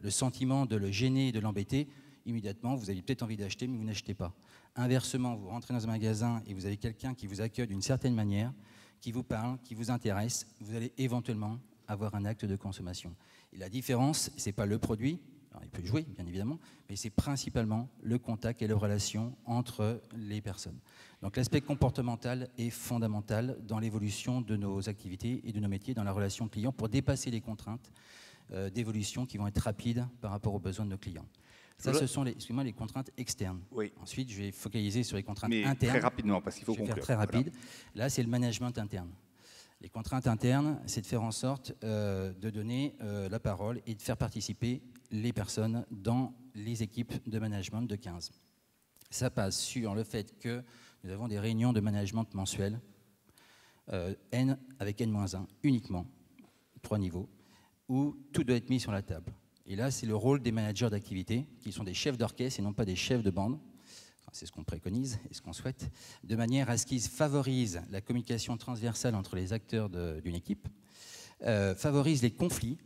le sentiment de le gêner, de l'embêter. Immédiatement, vous avez peut-être envie d'acheter, mais vous n'achetez pas. Inversement, vous rentrez dans un magasin et vous avez quelqu'un qui vous accueille d'une certaine manière, qui vous parle, qui vous intéresse, vous allez éventuellement avoir un acte de consommation. Et la différence, ce n'est pas le produit, alors il peut jouer bien évidemment, mais c'est principalement le contact et la relation entre les personnes. Donc l'aspect comportemental est fondamental dans l'évolution de nos activités et de nos métiers dans la relation client pour dépasser les contraintes d'évolution qui vont être rapides par rapport aux besoins de nos clients. Ça, ce sont les contraintes externes. Oui. Ensuite, je vais focaliser sur les contraintes internes. Très rapidement, parce qu'il faut conclure. Je vais faire très rapide. Voilà. Là, c'est le management interne. Les contraintes internes, c'est de faire en sorte de donner la parole et de faire participer les personnes dans les équipes de management de 15. Ça passe sur le fait que nous avons des réunions de management mensuelles, N avec N-1 uniquement, 3 niveaux, où tout doit être mis sur la table. Et là, c'est le rôle des managers d'activité, qui sont des chefs d'orchestre et non pas des chefs de bande. C'est ce qu'on préconise et ce qu'on souhaite, de manière à ce qu'ils favorisent la communication transversale entre les acteurs d'une équipe, favorisent les conflits,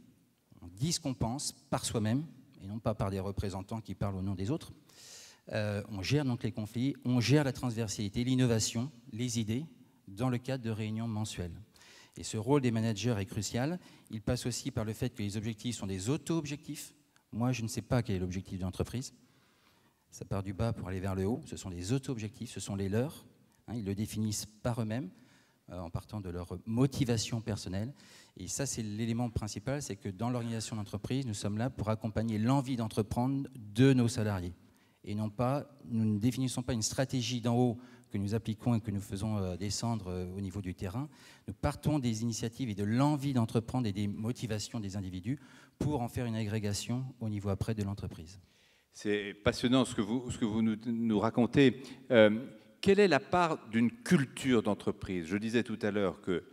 on dit ce qu'on pense par soi-même, et non pas par des représentants qui parlent au nom des autres. On gère donc les conflits, on gère la transversalité, l'innovation, les idées, dans le cadre de réunions mensuelles. Et ce rôle des managers est crucial. Il passe aussi par le fait que les objectifs sont des auto-objectifs. Moi, je ne sais pas quel est l'objectif de l'entreprise. Ça part du bas pour aller vers le haut. Ce sont des auto-objectifs, ce sont les leurs. Ils le définissent par eux-mêmes, en partant de leur motivation personnelle. Et ça, c'est l'élément principal, c'est que dans l'organisation d'entreprise, nous sommes là pour accompagner l'envie d'entreprendre de nos salariés. Et non pas, nous ne définissons pas une stratégie d'en haut que nous appliquons et que nous faisons descendre au niveau du terrain. Nous partons des initiatives et de l'envie d'entreprendre et des motivations des individus pour en faire une agrégation au niveau après de l'entreprise. C'est passionnant ce que vous nous racontez. Quelle est la part d'une culture d'entreprise? Je disais tout à l'heure que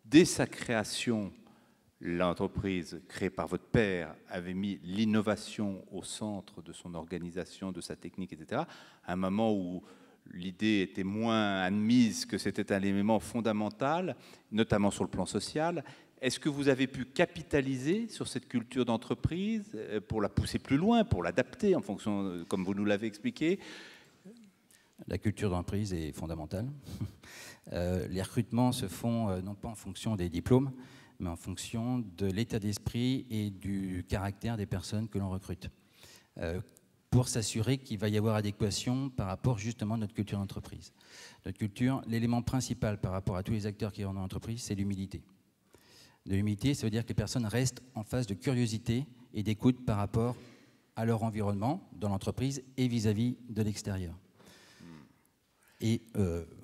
dès sa création, l'entreprise créée par votre père avait mis l'innovation au centre de son organisation, de sa technique, etc. À un moment où l'idée était moins admise que c'était un élément fondamental, notamment sur le plan social. Est-ce que vous avez pu capitaliser sur cette culture d'entreprise pour la pousser plus loin, pour l'adapter en fonction, comme vous nous l'avez expliqué? La culture d'entreprise est fondamentale. Les recrutements se font non pas en fonction des diplômes, mais en fonction de l'état d'esprit et du caractère des personnes que l'on recrute. Pour s'assurer qu'il va y avoir adéquation par rapport justement à notre culture d'entreprise. Notre culture, l'élément principal par rapport à tous les acteurs qui sont dans l'entreprise, c'est l'humilité. De l'humilité, ça veut dire que les personnes restent en phase de curiosité et d'écoute par rapport à leur environnement dans l'entreprise et vis-à-vis de l'extérieur. Et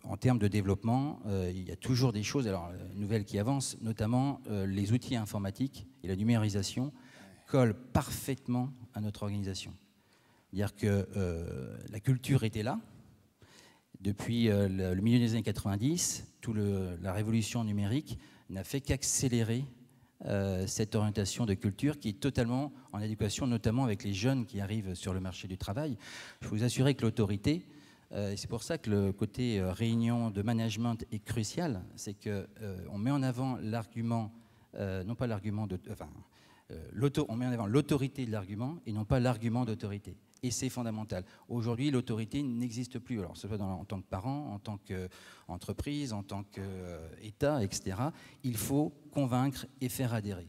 en termes de développement, il y a toujours des choses nouvelles qui avancent, notamment les outils informatiques et la numérisation collent parfaitement à notre organisation. C'est-à-dire que la culture était là. Depuis le milieu des années 90, la révolution numérique n'a fait qu'accélérer cette orientation de culture qui est totalement en adéquation, notamment avec les jeunes qui arrivent sur le marché du travail. Je peux vous assurer que l'autorité, c'est pour ça que le côté réunion de management est crucial, c'est qu'on met en avant l'argument, non pas l'argument de... on met en avant l'autorité de l'argument et non pas l'argument d'autorité. Et c'est fondamental. Aujourd'hui, l'autorité n'existe plus. Alors, ce soit en tant que parent, en tant qu'entreprise, en tant qu'État, etc. Il faut convaincre et faire adhérer.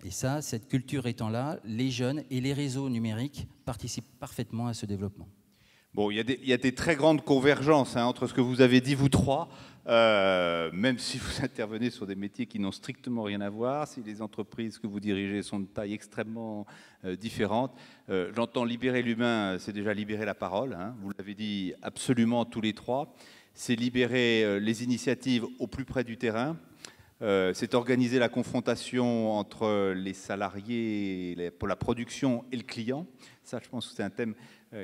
Et ça, cette culture étant là, les jeunes et les réseaux numériques participent parfaitement à ce développement. Bon, il y a des très grandes convergences entre ce que vous avez dit, vous trois, même si vous intervenez sur des métiers qui n'ont strictement rien à voir, si les entreprises que vous dirigez sont de taille extrêmement différente. J'entends libérer l'humain, c'est déjà libérer la parole, vous l'avez dit absolument tous les trois. C'est libérer les initiatives au plus près du terrain. C'est organiser la confrontation entre les salariés, pour la production et le client. Ça, je pense que c'est un thème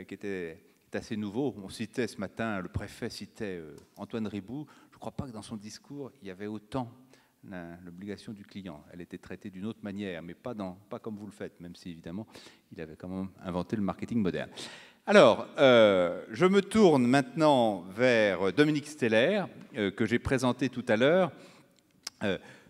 qui est assez nouveau. On citait ce matin, le préfet citait Antoine Riboud. Je ne crois pas que dans son discours, il y avait autant l'obligation du client. Elle était traitée d'une autre manière, mais pas comme vous le faites, même si évidemment, il avait quand même inventé le marketing moderne. Alors, je me tourne maintenant vers Dominique Steller, que j'ai présenté tout à l'heure.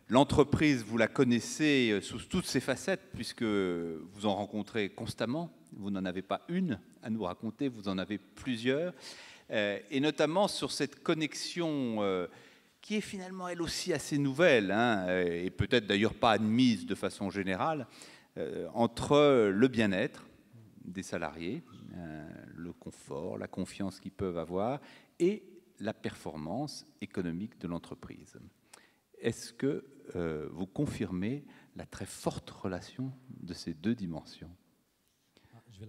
L'entreprise, vous la connaissez sous toutes ses facettes, puisque vous en rencontrez constamment. Vous n'en avez pas une à nous raconter, vous en avez plusieurs. Et notamment sur cette connexion qui est finalement elle aussi assez nouvelle, et peut-être d'ailleurs pas admise de façon générale, entre le bien-être des salariés, le confort, la confiance qu'ils peuvent avoir, et la performance économique de l'entreprise. Est-ce que vous confirmez la très forte relation de ces deux dimensions? Je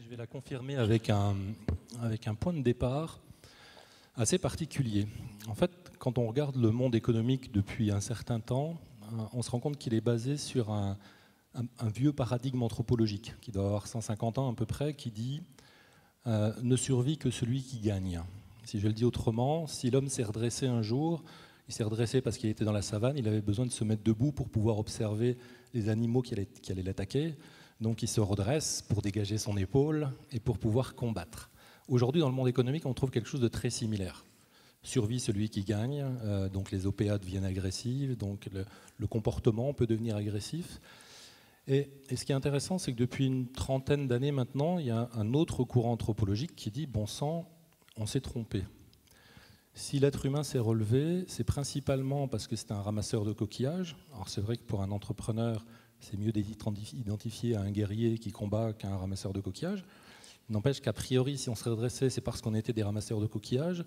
vais la confirmer avec un point de départ assez particulier. En fait, quand on regarde le monde économique depuis un certain temps, on se rend compte qu'il est basé sur un vieux paradigme anthropologique qui doit avoir 150 ans à peu près, qui dit ne survit que celui qui gagne. Si je le dis autrement, si l'homme s'est redressé un jour, il s'est redressé parce qu'il était dans la savane, il avait besoin de se mettre debout pour pouvoir observer les animaux qui allaient l'attaquer. Donc il se redresse pour dégager son épaule et pour pouvoir combattre. Aujourd'hui, dans le monde économique, on trouve quelque chose de très similaire. Survit celui qui gagne, donc les OPA deviennent agressives, donc le comportement peut devenir agressif. Et ce qui est intéressant, c'est que depuis une trentaine d'années maintenant, il y a un autre courant anthropologique qui dit « bon sang, on s'est trompé ». Si l'être humain s'est relevé, c'est principalement parce que c'est un ramasseur de coquillages. Alors c'est vrai que pour un entrepreneur, c'est mieux d'être identifié à un guerrier qui combat qu'à un ramasseur de coquillages. N'empêche qu'a priori, si on se redressait, c'est parce qu'on était des ramasseurs de coquillages.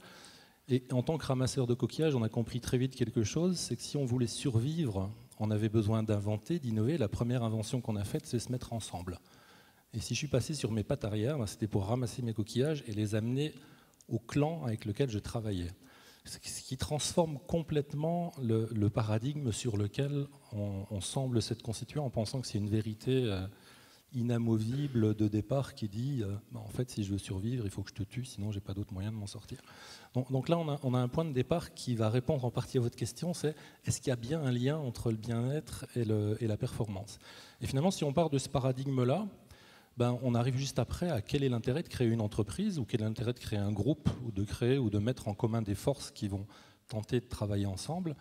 Et en tant que ramasseur de coquillages, on a compris très vite quelque chose, c'est que si on voulait survivre, on avait besoin d'inventer, d'innover. La première invention qu'on a faite, c'est se mettre ensemble. Et si je suis passé sur mes pattes arrière, c'était pour ramasser mes coquillages et les amener au clan avec lequel je travaillais. Ce qui transforme complètement le paradigme sur lequel on semble s'être constitué en pensant que c'est une vérité inamovible de départ qui dit en fait, si je veux survivre, il faut que je te tue, sinon j'ai pas d'autre moyen de m'en sortir. Donc là, on a un point de départ qui va répondre en partie à votre question, c'est est-ce qu'il y a bien un lien entre le bien-être et la performance? Et finalement, si on part de ce paradigme-là, on arrive juste après à quel est l'intérêt de créer une entreprise ou quel est l'intérêt de créer un groupe ou de créer ou de mettre en commun des forces qui vont tenter de travailler ensemble.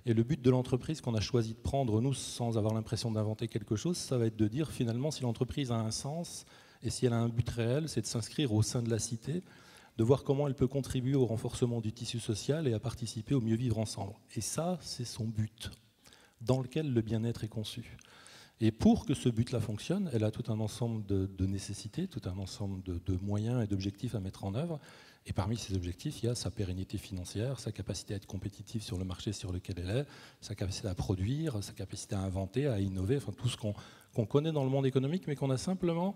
Et le but de l'entreprise qu'on a choisi de prendre, nous, sans avoir l'impression d'inventer quelque chose, ça va être de dire finalement si l'entreprise a un sens et si elle a un but réel, c'est de s'inscrire au sein de la cité, de voir comment elle peut contribuer au renforcement du tissu social et à participer au mieux vivre ensemble. Et ça, c'est son but, dans lequel le bien-être est conçu. Et pour que ce but-là fonctionne, elle a tout un ensemble de nécessités, tout un ensemble de moyens et d'objectifs à mettre en œuvre. Et parmi ces objectifs, il y a sa pérennité financière, sa capacité à être compétitive sur le marché sur lequel elle est, sa capacité à produire, sa capacité à inventer, à innover, enfin tout ce qu'on connaît dans le monde économique, mais qu'on a simplement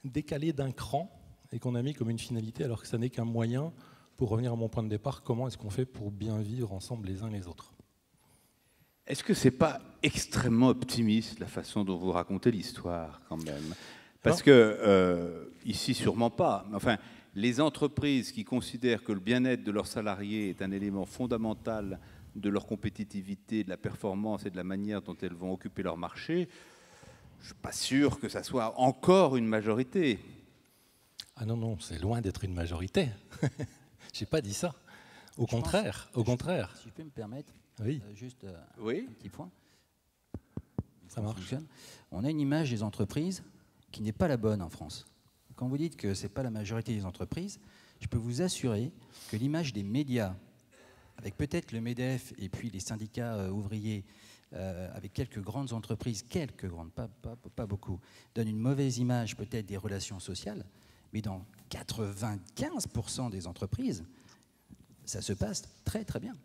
décalé d'un cran et qu'on a mis comme une finalité, alors que ça n'est qu'un moyen pour revenir à mon point de départ, comment est-ce qu'on fait pour bien vivre ensemble les uns les autres. Est-ce que c'est pas extrêmement optimiste la façon dont vous racontez l'histoire quand même? Parce que ici sûrement pas. Enfin, les entreprises qui considèrent que le bien-être de leurs salariés est un élément fondamental de leur compétitivité, de la performance et de la manière dont elles vont occuper leur marché, je suis pas sûr que ça soit encore une majorité. Ah non, c'est loin d'être une majorité. J'ai pas dit ça. Au contraire. Si je peux me permettre. Oui. Juste oui. Un petit point. Ça marche. On a une image des entreprises qui n'est pas la bonne en France. Quand vous dites que ce n'est pas la majorité des entreprises, je peux vous assurer que l'image des médias, avec peut-être le MEDEF et puis les syndicats ouvriers, avec quelques grandes entreprises, quelques grandes, pas beaucoup, donne une mauvaise image peut-être des relations sociales, mais dans 95% des entreprises, ça se passe très très bien.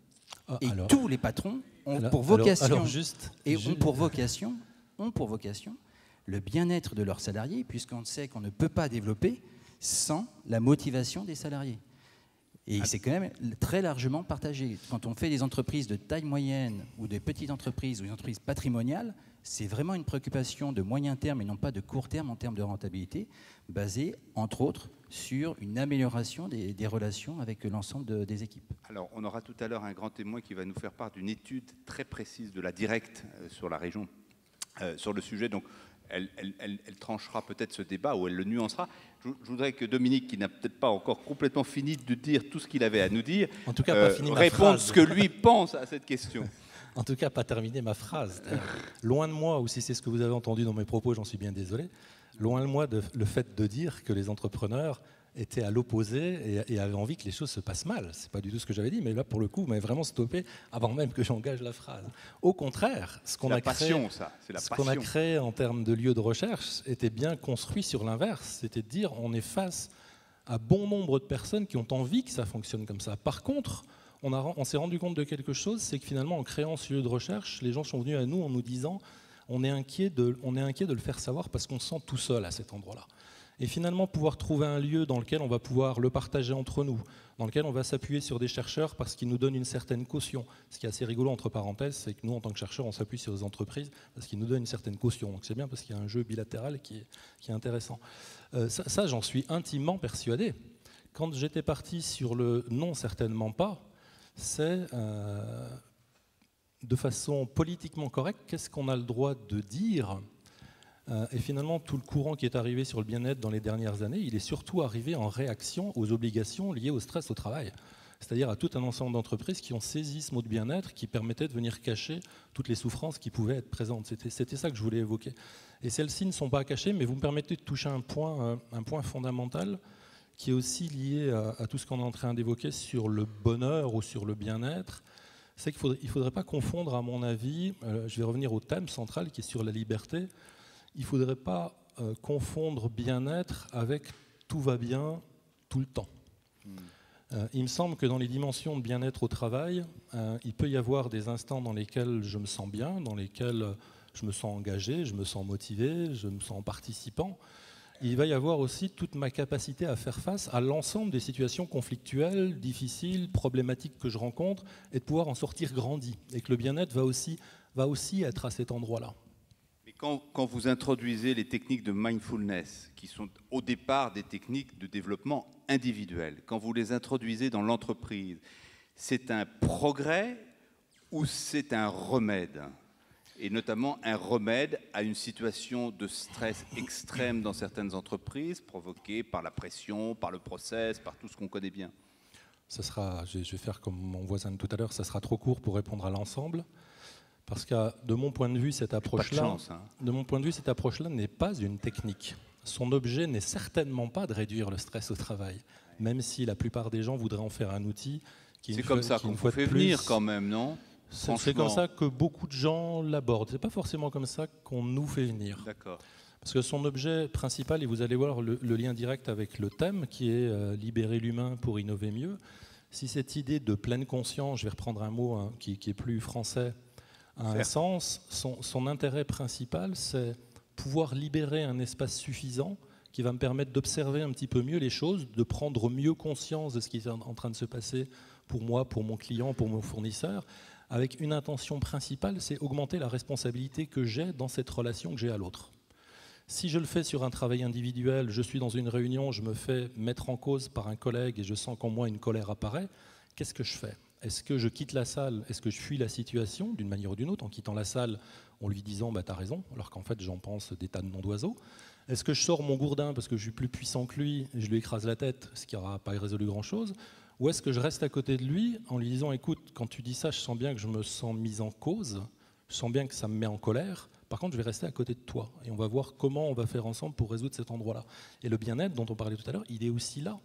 Et tous les patrons ont pour vocation le bien-être de leurs salariés, puisqu'on sait qu'on ne peut pas développer sans la motivation des salariés. Et c'est quand même très largement partagé. Quand on fait des entreprises de taille moyenne ou des petites entreprises ou des entreprises patrimoniales, c'est vraiment une préoccupation de moyen terme et non pas de court terme en termes de rentabilité, basée, entre autres, sur une amélioration des relations avec l'ensemble des équipes. Alors, on aura tout à l'heure un grand témoin qui va nous faire part d'une étude très précise de la Directe sur la région, sur le sujet. Donc, elle tranchera peut-être ce débat ou elle le nuancera. Je voudrais que Dominique, qui n'a peut-être pas encore complètement fini de dire tout ce qu'il avait à nous dire, en tout cas, pas fini réponde ce que lui pense à cette question. En tout cas, pas terminer ma phrase. Loin de moi, ou si c'est ce que vous avez entendu dans mes propos, j'en suis bien désolé, loin de moi le fait de dire que les entrepreneurs étaient à l'opposé et avaient envie que les choses se passent mal. Ce n'est pas du tout ce que j'avais dit, mais là, pour le coup, vous m'avez vraiment stoppé avant même que j'engage la phrase. Au contraire, ce qu'on a créé en termes de lieux de recherche était bien construit sur l'inverse. C'était de dire on est face à bon nombre de personnes qui ont envie que ça fonctionne comme ça. Par contre, on s'est rendu compte de quelque chose, c'est que finalement, en créant ce lieu de recherche, les gens sont venus à nous en nous disant on est inquiet de le faire savoir parce qu'on se sent tout seul à cet endroit-là. Et finalement, pouvoir trouver un lieu dans lequel on va pouvoir le partager entre nous, dans lequel on va s'appuyer sur des chercheurs parce qu'ils nous donnent une certaine caution. Ce qui est assez rigolo, entre parenthèses, c'est que nous, en tant que chercheurs, on s'appuie sur les entreprises parce qu'ils nous donnent une certaine caution. Donc c'est bien parce qu'il y a un jeu bilatéral qui est intéressant. Ça, j'en suis intimement persuadé. Quand j'étais parti sur le « non, certainement pas », c'est de façon politiquement correcte, qu'est-ce qu'on a le droit de dire ? Et finalement, tout le courant qui est arrivé sur le bien-être dans les dernières années, il est surtout arrivé en réaction aux obligations liées au stress au travail. C'est-à-dire à tout un ensemble d'entreprises qui ont saisi ce mot de bien-être qui permettait de venir cacher toutes les souffrances qui pouvaient être présentes. C'était ça que je voulais évoquer. Et celles-ci ne sont pas cachées, mais vous me permettez de toucher un point fondamental qui est aussi lié à tout ce qu'on est en train d'évoquer sur le bonheur ou sur le bien-être. C'est qu'il ne faudrait pas confondre, à mon avis, je vais revenir au thème central qui est sur la liberté, il ne faudrait pas confondre bien-être avec tout va bien tout le temps. Il me semble que dans les dimensions de bien-être au travail, il peut y avoir des instants dans lesquels je me sens bien, dans lesquels je me sens engagé, je me sens motivé, je me sens participant. Il va y avoir aussi toute ma capacité à faire face à l'ensemble des situations conflictuelles, difficiles, problématiques que je rencontre et de pouvoir en sortir grandi. Et que le bien-être va aussi être à cet endroit-là. Mais quand vous introduisez les techniques de mindfulness, qui sont au départ des techniques de développement individuel, quand vous les introduisez dans l'entreprise, c'est un progrès ou c'est un remède ? Et notamment un remède à une situation de stress extrême dans certaines entreprises, provoquée par la pression, par le process, par tout ce qu'on connaît bien. Je vais faire comme mon voisin de tout à l'heure, ça sera trop court pour répondre à l'ensemble, parce que de mon point de vue, cette approche-là n'est pas une technique. Son objet n'est certainement pas de réduire le stress au travail, même si la plupart des gens voudraient en faire un outil qui... C'est comme ça qu'on vous fait venir quand même, non ? C'est comme ça que beaucoup de gens l'abordent. Ce n'est pas forcément comme ça qu'on nous fait venir. D'accord. Parce que son objet principal, et vous allez voir le lien direct avec le thème, qui est libérer l'humain pour innover mieux. Si cette idée de pleine conscience, je vais reprendre un mot qui est plus français, a un sens, son intérêt principal, c'est pouvoir libérer un espace suffisant qui va me permettre d'observer un petit peu mieux les choses, de prendre mieux conscience de ce qui est en train de se passer pour moi, pour mon client, pour mon fournisseur, avec une intention principale, c'est augmenter la responsabilité que j'ai dans cette relation que j'ai à l'autre. Si je le fais sur un travail individuel, je suis dans une réunion, je me fais mettre en cause par un collègue et je sens qu'en moi une colère apparaît, qu'est-ce que je fais ? Est-ce que je quitte la salle ? Est-ce que je fuis la situation d'une manière ou d'une autre en quittant la salle en lui disant « t'as raison » alors qu'en fait j'en pense des tas de noms d'oiseaux ? Est-ce que je sors mon gourdin parce que je suis plus puissant que lui et je lui écrase la tête, ce qui n'aura pas résolu grand-chose ? Ou est-ce que je reste à côté de lui en lui disant « écoute, quand tu dis ça, je sens bien que je me sens mis en cause, je sens bien que ça me met en colère, Par contre, je vais rester à côté de toi et on va voir comment on va faire ensemble pour résoudre cet endroit-là. Et le bien-être dont on parlait tout à l'heure, il est aussi là.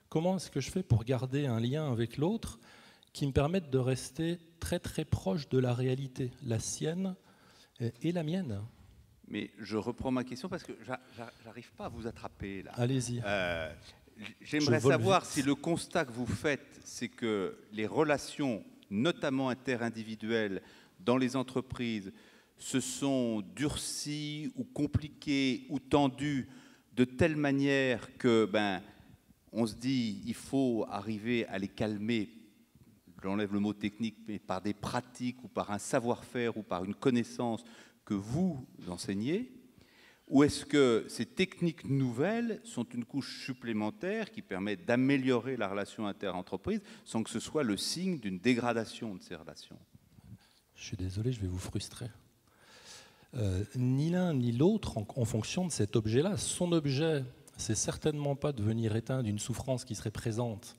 Comment est-ce que je fais pour garder un lien avec l'autre qui me permette de rester très très proche de la réalité, la sienne et la mienne? Mais je reprends ma question parce que j'arrive pas à vous attraper là. Allez-y. J'aimerais savoir si le constat que vous faites, c'est que les relations, notamment interindividuelles, dans les entreprises, se sont durcies ou compliquées ou tendues de telle manière que, on se dit, il faut arriver à les calmer. J'enlève le mot technique, mais par des pratiques ou par un savoir-faire ou par une connaissance que vous enseignez. Ou est-ce que ces techniques nouvelles sont une couche supplémentaire qui permet d'améliorer la relation inter-entreprise sans que ce soit le signe d'une dégradation de ces relations? Je suis désolé, je vais vous frustrer. Ni l'un ni l'autre en fonction de cet objet-là. Son objet, c'est certainement pas de venir éteindre une souffrance qui serait présente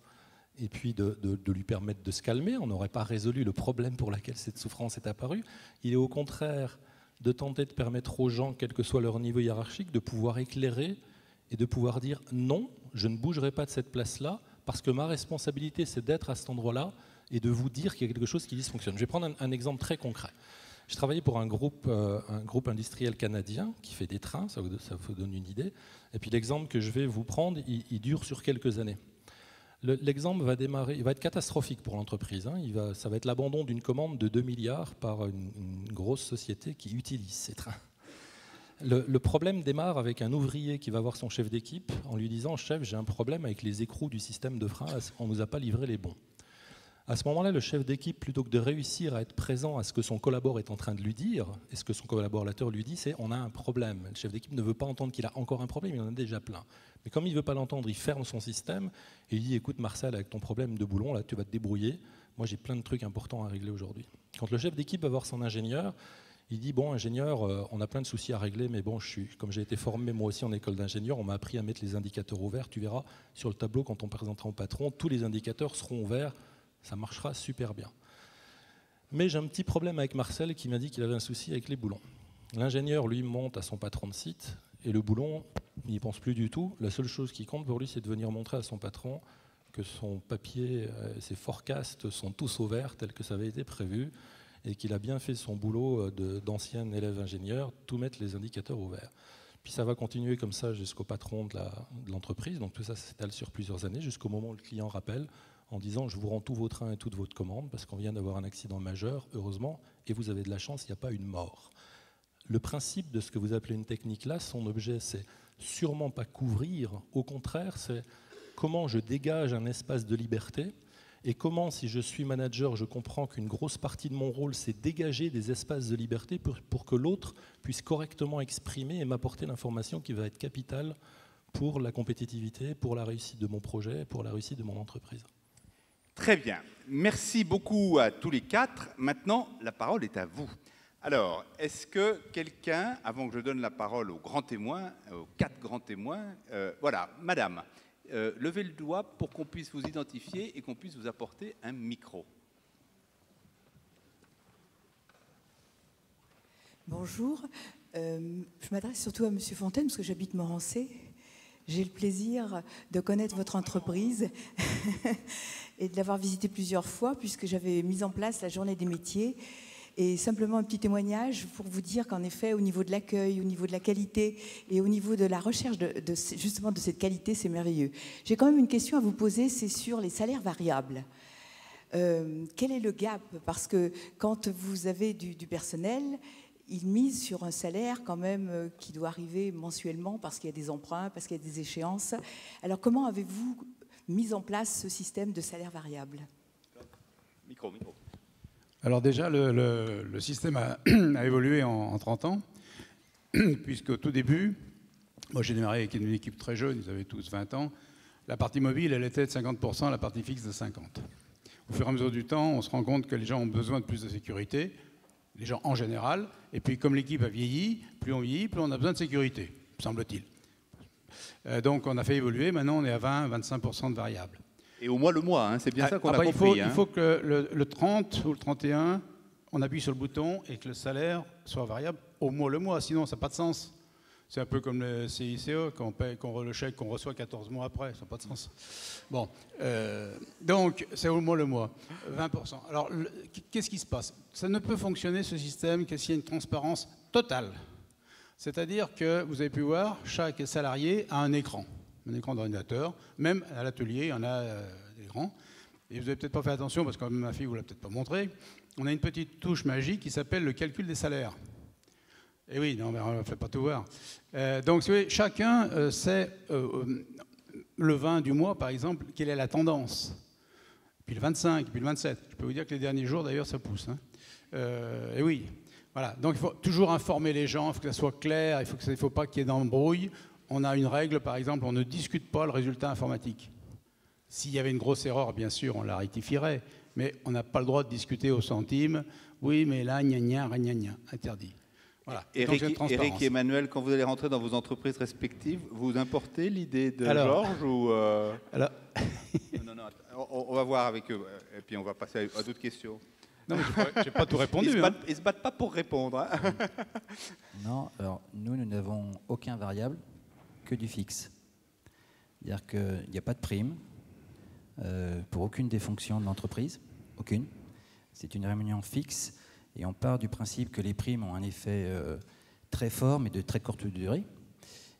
et puis de lui permettre de se calmer. On n'aurait pas résolu le problème pour lequel cette souffrance est apparue. Il est au contraire de tenter de permettre aux gens, quel que soit leur niveau hiérarchique, de pouvoir éclairer et de pouvoir dire non, je ne bougerai pas de cette place-là parce que ma responsabilité, c'est d'être à cet endroit-là et de vous dire qu'il y a quelque chose qui dysfonctionne. Je vais prendre un exemple très concret. Je travaillais pour un groupe industriel canadien qui fait des trains, ça vous donne une idée. Et puis l'exemple que je vais vous prendre, il dure sur quelques années. L'exemple va démarrer, il va être catastrophique pour l'entreprise. Ça va être l'abandon d'une commande de 2 milliards par une grosse société qui utilise ces trains. Le problème démarre avec un ouvrier qui va voir son chef d'équipe en lui disant « Chef, j'ai un problème avec les écrous du système de frein, on ne nous a pas livré les bons ». À ce moment-là, le chef d'équipe, plutôt que de réussir à être présent à ce que son collaborateur est en train de lui dire, et ce que son collaborateur lui dit, c'est « on a un problème ». Le chef d'équipe ne veut pas entendre qu'il a encore un problème, il en a déjà plein. Mais comme il ne veut pas l'entendre, il ferme son système et il dit « écoute Marcel, avec ton problème de boulon, là, tu vas te débrouiller. Moi, j'ai plein de trucs importants à régler aujourd'hui ». Quand le chef d'équipe va voir son ingénieur, il dit « bon, ingénieur, on a plein de soucis à régler, mais bon, comme j'ai été formé moi aussi en école d'ingénieur, on m'a appris à mettre les indicateurs au vert. Tu verras, sur le tableau, quand on présentera au patron, tous les indicateurs seront au vert. Ça marchera super bien. Mais j'ai un petit problème avec Marcel qui m'a dit qu'il avait un souci avec les boulons. L'ingénieur, lui, monte à son patron de site et le boulon, il n'y pense plus du tout. La seule chose qui compte pour lui, c'est de venir montrer à son patron que son papier, ses forecasts sont tous au vert, tel que ça avait été prévu, et qu'il a bien fait son boulot d'ancien élève ingénieur, tout mettre les indicateurs au vert. Puis ça va continuer comme ça jusqu'au patron de l'entreprise. Donc tout ça s'étale sur plusieurs années, jusqu'au moment où le client rappelle en disant « je vous rends tous vos trains et toutes votre commandes parce qu'on vient d'avoir un accident majeur, heureusement, et vous avez de la chance, il n'y a pas une mort ». Le principe de ce que vous appelez une technique là, son objet, c'est sûrement pas couvrir, au contraire, c'est comment je dégage un espace de liberté et comment, si je suis manager, je comprends qu'une grosse partie de mon rôle, c'est dégager des espaces de liberté pour que l'autre puisse correctement exprimer et m'apporter l'information qui va être capitale pour la compétitivité, pour la réussite de mon projet, pour la réussite de mon entreprise. Très bien. Merci beaucoup à tous les quatre. Maintenant, la parole est à vous. Alors, est-ce que quelqu'un, avant que je donne la parole aux grands témoins, aux 4 grands témoins, voilà, madame, levez le doigt pour qu'on puisse vous identifier et qu'on puisse vous apporter un micro. Bonjour. Je m'adresse surtout à M. Fontaine parce que j'habite Morancé. J'ai le plaisir de connaître votre entreprise et de l'avoir visitée plusieurs fois puisque j'avais mis en place la journée des métiers. Et simplement un petit témoignage pour vous dire qu'en effet, au niveau de l'accueil, au niveau de la qualité et au niveau de la recherche justement de cette qualité, c'est merveilleux. J'ai quand même une question à vous poser, c'est sur les salaires variables. Quel est le gap? Parce que quand vous avez du personnel, il mise sur un salaire quand même qui doit arriver mensuellement parce qu'il y a des emprunts, parce qu'il y a des échéances. Alors comment avez-vous mis en place ce système de salaire variable? Micro. Alors déjà, le système a évolué en 30 ans, puisqu'au tout début, moi j'ai démarré avec une équipe très jeune, ils avaient tous 20 ans, la partie mobile, elle était de 50%, la partie fixe de 50%. Au fur et à mesure du temps, on se rend compte que les gens ont besoin de plus de sécurité, les gens en général, et puis comme l'équipe a vieilli, plus on vieillit, plus on a besoin de sécurité, semble-t-il. Donc on a fait évoluer, maintenant on est à 20-25% de variables. Et au mois le mois, hein, c'est bien ça qu'on a compris. Il faut que le 30 ou le 31, on appuie sur le bouton et que le salaire soit variable au mois le mois, sinon ça n'a pas de sens. C'est un peu comme le CICE, le chèque qu'on reçoit 14 mois après, ça n'a pas de sens. Bon, donc c'est au mois le mois, 20%. Alors, qu'est-ce qui se passe? Ça ne peut fonctionner, ce système, que s'il y a une transparence totale. C'est-à-dire que, vous avez pu voir, chaque salarié a un écran d'ordinateur, même à l'atelier, il y en a des grands. Et vous n'avez peut-être pas fait attention, parce que ma fille ne vous l'a peut-être pas montré, on a une petite touche magique qui s'appelle le calcul des salaires. Et oui, non, mais on ne fait pas tout voir. Donc, vous voyez, chacun sait, le 20 du mois, par exemple, quelle est la tendance. Puis le 25, puis le 27. Je peux vous dire que les derniers jours, d'ailleurs, ça pousse. Hein. Et oui, voilà. Donc, il faut toujours informer les gens, il faut que ça soit clair, il ne faut pas qu'il y ait d'embrouille. On a une règle, par exemple, on ne discute pas le résultat informatique. S'il y avait une grosse erreur, bien sûr, on la rectifierait, mais on n'a pas le droit de discuter au centime. Oui, mais là, gna gna, interdit. Voilà. Eric et Emmanuel, quand vous allez rentrer dans vos entreprises respectives, vous importez l'idée de Georges ou Alors... non, on va voir avec eux, et puis on va passer à d'autres questions. Non, mais je n'ai pas tout répondu. Ils ne se battent pas pour répondre. Hein. Non, alors nous n'avons aucun variable, que du fixe. C'est-à-dire qu'il n'y a pas de prime pour aucune des fonctions de l'entreprise, aucune. C'est une rémunération fixe. Et on part du principe que les primes ont un effet très fort, mais de très courte durée.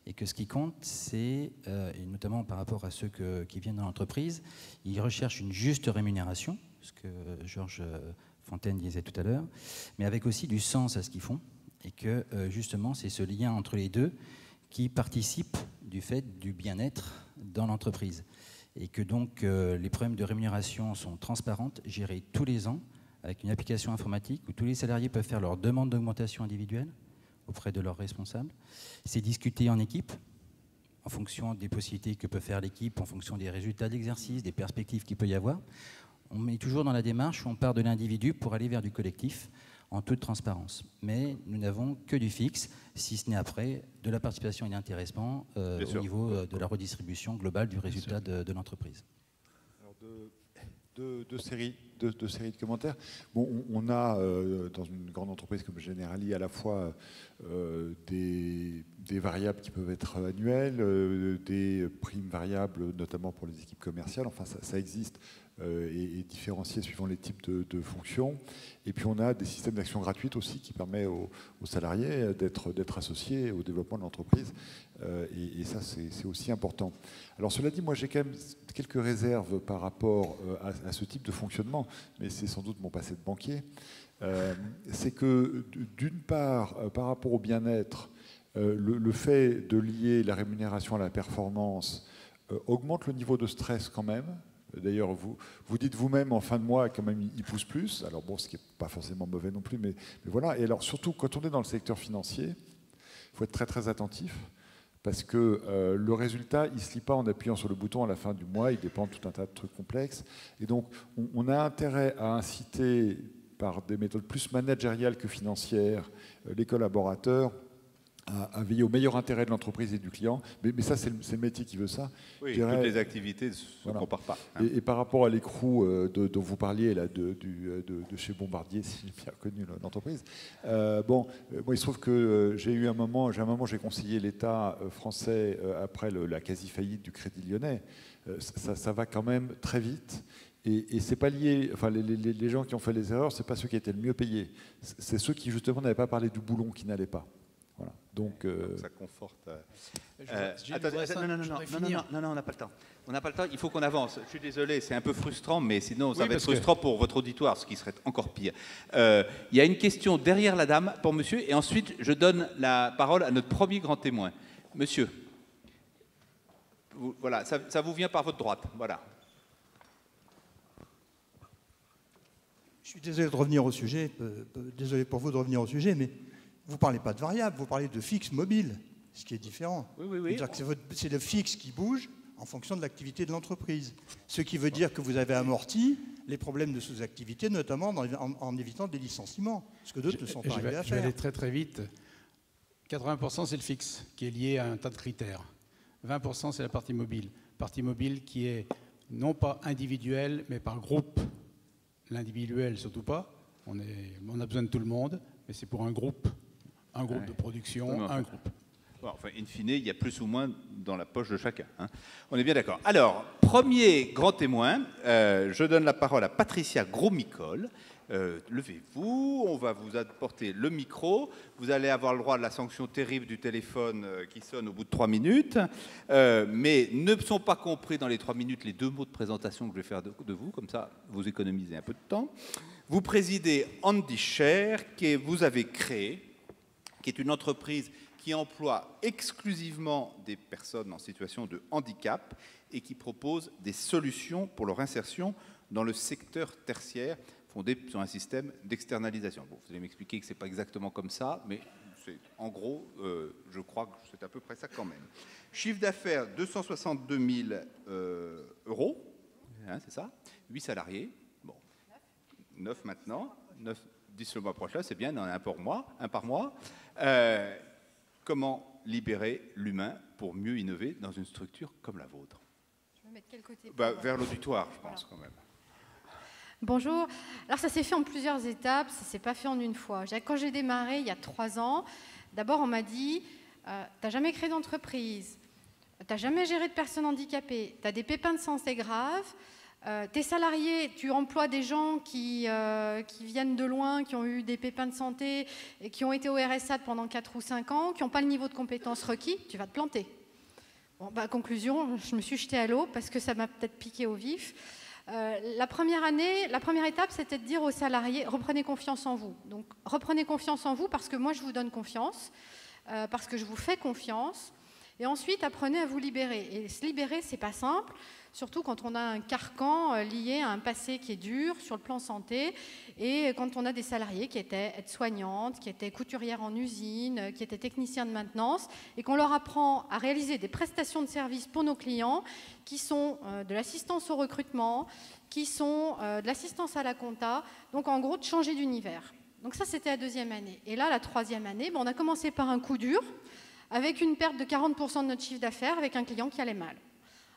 Et que ce qui compte, c'est, et notamment par rapport à ceux qui viennent dans l'entreprise, ils recherchent une juste rémunération, ce que Georges Fontaine disait tout à l'heure, mais avec aussi du sens à ce qu'ils font. Et que, justement, c'est ce lien entre les deux qui participe du fait du bien-être dans l'entreprise. Et que donc, les problèmes de rémunération sont transparentes, gérés tous les ans, avec une application informatique où tous les salariés peuvent faire leur demande d'augmentation individuelle auprès de leurs responsables. C'est discuté en équipe, en fonction des possibilités que peut faire l'équipe, en fonction des résultats d'exercice, des perspectives qu'il peut y avoir. On est toujours dans la démarche où on part de l'individu pour aller vers du collectif, en toute transparence. Mais nous n'avons que du fixe, si ce n'est après de la participation et d'intéressement au niveau de la redistribution globale du résultat de l'entreprise. Alors deux séries de commentaires. Bon, on a dans une grande entreprise comme Generali à la fois des variables qui peuvent être annuelles, des primes variables, notamment pour les équipes commerciales. Enfin, ça existe et différencié suivant les types de fonctions. Et puis on a des systèmes d'action gratuite aussi qui permettent aux salariés d'être associés au développement de l'entreprise. Et ça, c'est aussi important. Alors cela dit, moi j'ai quand même quelques réserves par rapport à ce type de fonctionnement, mais c'est sans doute mon passé de banquier. C'est que d'une part, par rapport au bien-être, le fait de lier la rémunération à la performance augmente le niveau de stress quand même. D'ailleurs, vous dites vous-même en fin de mois quand même il pousse plus. Alors bon, ce qui n'est pas forcément mauvais non plus, mais voilà. Et alors surtout quand on est dans le secteur financier, il faut être très très attentif parce que le résultat, il ne se lit pas en appuyant sur le bouton à la fin du mois. Il dépend de tout un tas de trucs complexes. Et donc, on a intérêt à inciter par des méthodes plus managériales que financières les collaborateurs à veiller au meilleur intérêt de l'entreprise et du client. Mais ça, c'est le métier qui veut ça. Oui, toutes les activités ne se comparent pas. Hein. Et par rapport à l'écrou dont vous parliez, là, de chez Bombardier, si j'ai bien connu l'entreprise, moi, il se trouve que j'ai un moment, j'ai conseillé l'État français après la quasi-faillite du Crédit Lyonnais. Ça va quand même très vite. Et c'est pas lié, enfin les gens qui ont fait les erreurs, c'est pas ceux qui étaient le mieux payés. C'est ceux qui justement n'avaient pas parlé du boulon qui n'allait pas. Voilà. Donc ça conforte. Non, on n'a pas le temps. On n'a pas le temps. Il faut qu'on avance. Je suis désolé, c'est un peu frustrant, mais sinon ça va être frustrant pour votre auditoire, ce qui serait encore pire. Il y a une question derrière la dame pour monsieur, et ensuite je donne la parole à notre premier grand témoin, monsieur. Voilà, ça vous vient par votre droite. Voilà. Je suis désolé de revenir au sujet, désolé pour vous de revenir au sujet, mais vous ne parlez pas de variable, vous parlez de fixe mobile, ce qui est différent. Oui. C'est le fixe qui bouge en fonction de l'activité de l'entreprise. Ce qui veut dire que vous avez amorti les problèmes de sous-activité, notamment en évitant des licenciements, ce que d'autres ne sont pas arrivés à faire. Je vais aller très très vite. 80% c'est le fixe, qui est lié à un tas de critères. 20% c'est la partie mobile. Partie mobile qui est non pas individuelle, mais par groupe. L'individuel, surtout pas. On a besoin de tout le monde, mais c'est pour un groupe de production, un groupe. Bon, enfin, in fine, il y a plus ou moins dans la poche de chacun. Hein. On est bien d'accord. Alors, premier grand témoin, je donne la parole à Patricia Gros-Micol. Levez-vous, on va vous apporter le micro. Vous allez avoir le droit de la sanction terrible du téléphone qui sonne au bout de 3 minutes. Mais ne sont pas compris dans les 3 minutes les 2 mots de présentation que je vais faire de vous. Comme ça, vous économisez un peu de temps. Vous présidez Handyshare, que vous avez créé, qui est une entreprise qui emploie exclusivement des personnes en situation de handicap et qui propose des solutions pour leur insertion dans le secteur tertiaire fondé sur un système d'externalisation. Bon, vous allez m'expliquer que ce n'est pas exactement comme ça, mais en gros, je crois que c'est à peu près ça quand même. Chiffre d'affaires, 262 000 euros, hein, c'est ça, 8 salariés, bon, 9 maintenant, 10 le mois prochain, c'est bien, il y en a un par mois. Comment libérer l'humain pour mieux innover dans une structure comme la vôtre? Je vais mettre quel côté? Vers l'auditoire, je pense, quand même. Bonjour. Alors, ça s'est fait en plusieurs étapes, ça ne s'est pas fait en une fois. Quand j'ai démarré, il y a 3 ans, d'abord, on m'a dit « Tu n'as jamais créé d'entreprise, tu n'as jamais géré de personnes handicapées, tu as des pépins de santé graves, tes salariés, tu emploies des gens qui viennent de loin, qui ont eu des pépins de santé, et qui ont été au RSA pendant 4 ou 5 ans, qui n'ont pas le niveau de compétences requis, tu vas te planter. » Bon, conclusion, je me suis jetée à l'eau parce que ça m'a peut-être piqué au vif. La première étape, c'était de dire aux salariés, reprenez confiance en vous. Donc, reprenez confiance en vous parce que moi, je vous donne confiance, parce que je vous fais confiance. Et ensuite, apprenez à vous libérer. Et se libérer, c'est pas simple, surtout quand on a un carcan lié à un passé qui est dur sur le plan santé, et quand on a des salariés qui étaient aides-soignantes, qui étaient couturières en usine, qui étaient techniciens de maintenance, et qu'on leur apprend à réaliser des prestations de services pour nos clients, qui sont de l'assistance au recrutement, qui sont de l'assistance à la compta, donc en gros de changer d'univers. Donc ça, c'était la 2e année. Et là, la 3e année, on a commencé par un coup dur, avec une perte de 40% de notre chiffre d'affaires, avec un client qui allait mal.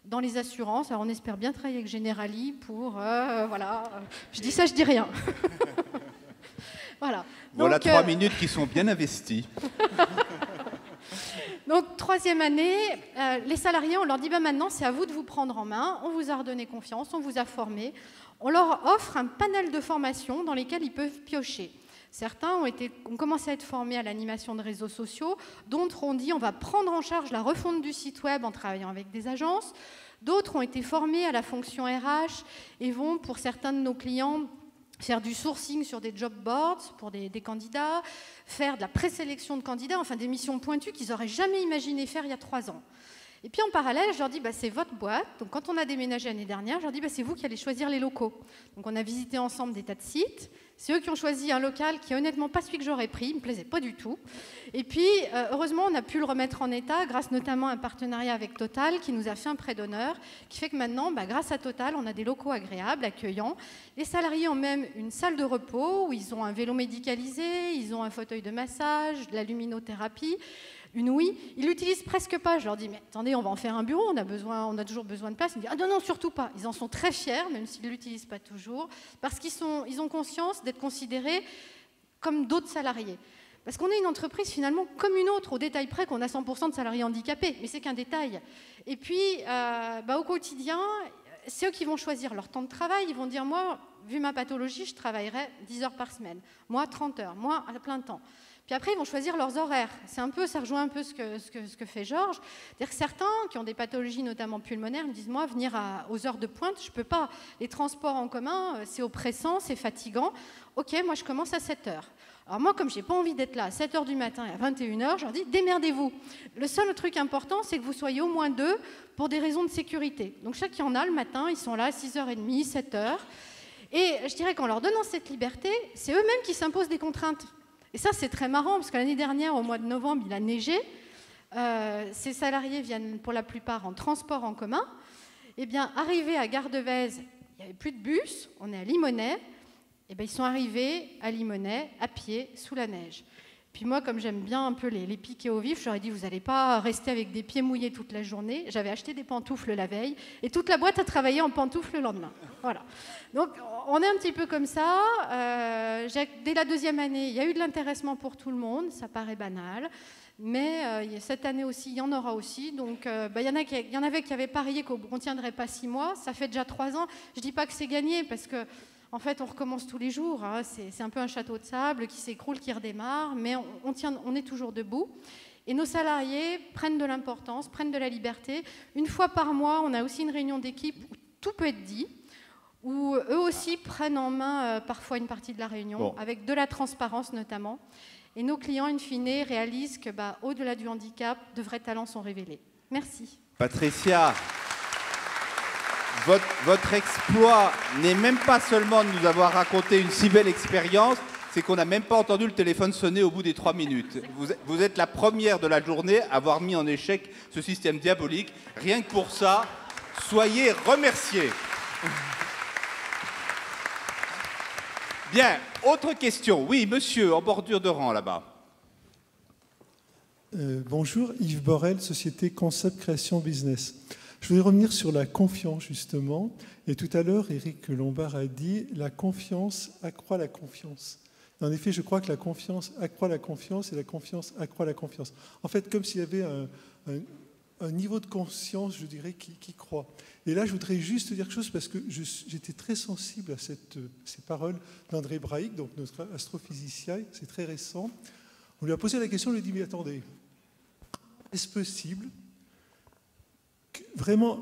Dans les assurances, alors on espère bien travailler avec Generali pour... voilà, je dis ça, je dis rien. Voilà. Voilà 3 minutes qui sont bien investies. Donc, 3e année, les salariés, on leur dit maintenant, c'est à vous de vous prendre en main, on vous a redonné confiance, on vous a formé. On leur offre un panel de formations dans lesquelles ils peuvent piocher. Certains ont commencé à être formés à l'animation de réseaux sociaux, d'autres ont dit on va prendre en charge la refonte du site web en travaillant avec des agences, d'autres ont été formés à la fonction RH et vont, pour certains de nos clients, faire du sourcing sur des job boards pour des candidats, faire de la présélection de candidats, enfin des missions pointues qu'ils n'auraient jamais imaginé faire il y a 3 ans. Et puis en parallèle, je leur dis, c'est votre boîte. Donc quand on a déménagé l'année dernière, je leur dis, c'est vous qui allez choisir les locaux. Donc on a visité ensemble des tas de sites. C'est eux qui ont choisi un local qui est honnêtement pas celui que j'aurais pris, il ne me plaisait pas du tout. Et puis, heureusement, on a pu le remettre en état grâce notamment à un partenariat avec Total qui nous a fait un prêt d'honneur, qui fait que maintenant, grâce à Total, on a des locaux agréables, accueillants. Les salariés ont même une salle de repos où ils ont un vélo médicalisé, ils ont un fauteuil de massage, de la luminothérapie. Une ouïe, ils l'utilisent presque pas. Je leur dis, mais attendez, on va en faire un bureau, on a toujours besoin de place. Ils me disent, ah non, surtout pas. Ils en sont très fiers, même s'ils ne l'utilisent pas toujours, parce qu'ils ont conscience d'être considérés comme d'autres salariés. Parce qu'on est une entreprise finalement comme une autre, au détail près qu'on a 100% de salariés handicapés, mais c'est qu'un détail. Et puis, au quotidien, c'est eux qui vont choisir leur temps de travail. Ils vont dire, moi, vu ma pathologie, je travaillerai 10 heures par semaine. Moi, 30 heures. Moi, à plein temps. Puis après, ils vont choisir leurs horaires. Ça rejoint un peu ce que fait Georges. C'est-à-dire que certains qui ont des pathologies, notamment pulmonaires, me disent, moi, venir aux heures de pointe, je ne peux pas. Les transports en commun, c'est oppressant, c'est fatigant. Ok, moi, je commence à 7 heures. Alors moi, comme je n'ai pas envie d'être là à 7 heures du matin et à 21 heures, je leur dis, démerdez-vous. Le seul truc important, c'est que vous soyez au moins 2 pour des raisons de sécurité. Donc chaque qui en a le matin, ils sont là à 6h30, 7h. Et je dirais qu'en leur donnant cette liberté, c'est eux-mêmes qui s'imposent des contraintes. Et ça, c'est très marrant, parce que l'année dernière, au mois de novembre, il a neigé. Ces salariés viennent pour la plupart en transport en commun. Eh bien, arrivés à Gare de Vèze, il n'y avait plus de bus, on est à Limonest. Eh bien, ils sont arrivés à Limonest, à pied, sous la neige. Puis moi, comme j'aime bien un peu les piquer au vif, j'aurais dit, vous n'allez pas rester avec des pieds mouillés toute la journée. J'avais acheté des pantoufles la veille, et toute la boîte a travaillé en pantoufles le lendemain. Voilà. Donc, on est un petit peu comme ça. Dès la deuxième année, il y a eu de l'intéressement pour tout le monde. Ça paraît banal. Mais cette année aussi, il y en aura aussi. Donc, il y en avait qui avaient parié qu'on ne tiendrait pas 6 mois. Ça fait déjà 3 ans. Je ne dis pas que c'est gagné parce que, en fait, on recommence tous les jours. Hein. C'est un peu un château de sable qui s'écroule, qui redémarre. Mais on est toujours debout. Et nos salariés prennent de l'importance, prennent de la liberté. Une fois par mois, on a aussi une réunion d'équipe où tout peut être dit, où eux aussi prennent en main parfois une partie de la réunion, avec de la transparence notamment. Et nos clients, in fine, réalisent que, au-delà du handicap, de vrais talents sont révélés. Merci. Patricia, votre exploit n'est même pas seulement de nous avoir raconté une si belle expérience, c'est qu'on n'a même pas entendu le téléphone sonner au bout des 3 minutes. Vous êtes la première de la journée à avoir mis en échec ce système diabolique. Rien que pour ça, soyez remerciés. Bien, autre question. Oui, monsieur, en bordure de rang, là-bas. Bonjour, Yves Borel, Société Concept Création Business. Je voulais revenir sur la confiance, justement. Et tout à l'heure, Éric Lombard a dit « la confiance accroît la confiance ». En effet, je crois que la confiance accroît la confiance et la confiance accroît la confiance. En fait, comme s'il y avait un niveau de conscience, je dirais, qui croît. Et là, je voudrais juste dire quelque chose parce que j'étais très sensible à ces paroles d'André Braic, donc notre astrophysicien, c'est très récent. On lui a posé la question, on lui a dit, mais attendez, est-ce possible vraiment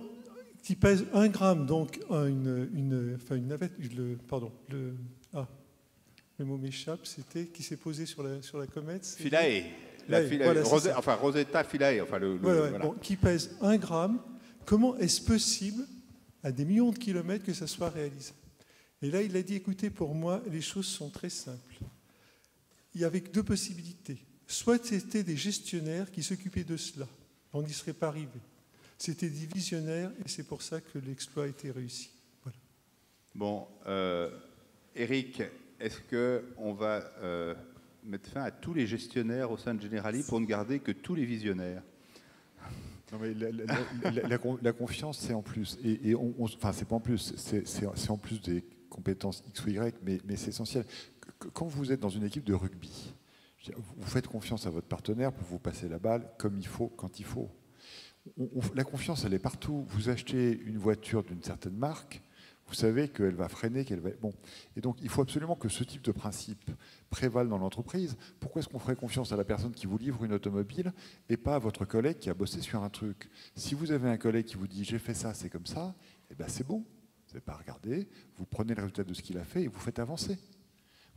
qui pèse 1 gramme, donc une navette, le mot m'échappe, c'était qui s'est posé sur la comète. Philae. Voilà, Rosetta Philae. Voilà. Bon, qui pèse 1 gramme. Comment est-ce possible, à des millions de kilomètres, que ça soit réalisé? Et là, il a dit, écoutez, pour moi, les choses sont très simples. Il y avait 2 possibilités. Soit c'était des gestionnaires qui s'occupaient de cela. On n'y serait pas arrivé. C'était des visionnaires, et c'est pour ça que l'exploit a été réussi. Voilà. Bon, Éric, est-ce qu'on va mettre fin à tous les gestionnaires au sein de Generali pour ne garder que tous les visionnaires? Non, mais la confiance, c'est en plus. Enfin, c'est pas en plus, c'est en plus des compétences X ou Y, mais c'est essentiel. Quand vous êtes dans une équipe de rugby, vous faites confiance à votre partenaire pour vous passer la balle comme il faut, quand il faut. La confiance, elle est partout. Vous achetez une voiture d'une certaine marque, vous savez qu'elle va freiner, qu'elle va... Bon. Et donc, il faut absolument que ce type de principe prévale dans l'entreprise. Pourquoi est-ce qu'on ferait confiance à la personne qui vous livre une automobile et pas à votre collègue qui a bossé sur un truc? Si vous avez un collègue qui vous dit « j'ai fait ça, c'est comme ça », eh ben c'est bon. Vous n'avez pas à regarder, vous prenez le résultat de ce qu'il a fait et vous faites avancer.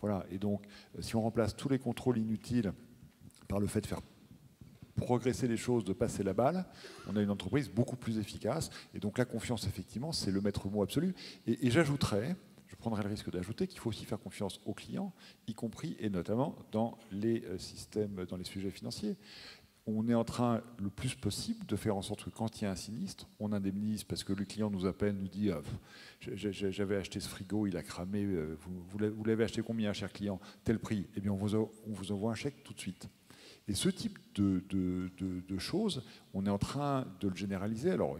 Voilà. Et donc, si on remplace tous les contrôles inutiles par le fait de faire progresser les choses, de passer la balle, on a une entreprise beaucoup plus efficace. Et donc la confiance, effectivement, c'est le maître mot absolu. Et j'ajouterais, je prendrai le risque d'ajouter qu'il faut aussi faire confiance aux clients, y compris et notamment dans les systèmes, dans les sujets financiers. On est en train, le plus possible, de faire en sorte que quand il y a un sinistre, on indemnise parce que le client nous appelle, nous dit j'avais acheté ce frigo, il a cramé, vous l'avez acheté combien, cher client? Tel prix. Eh bien, on vous envoie un chèque tout de suite. Et ce type de choses, on est en train de le généraliser. Alors,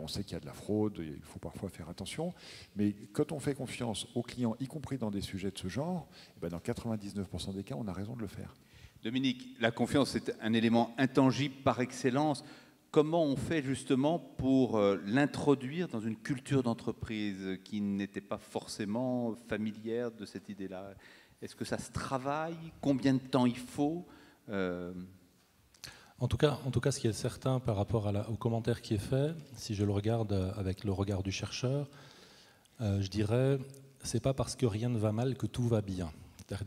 on sait qu'il y a de la fraude, il faut parfois faire attention, mais quand on fait confiance aux clients, y compris dans des sujets de ce genre, dans 99% des cas, on a raison de le faire. Dominique, la confiance est un élément intangible par excellence. Comment on fait justement pour l'introduire dans une culture d'entreprise qui n'était pas forcément familière de cette idée-là? Est-ce que ça se travaille? Combien de temps il faut? En tout cas, ce qui est certain par rapport au commentaire qui est fait, si je le regarde avec le regard du chercheur, je dirais, c'est pas parce que rien ne va mal que tout va bien.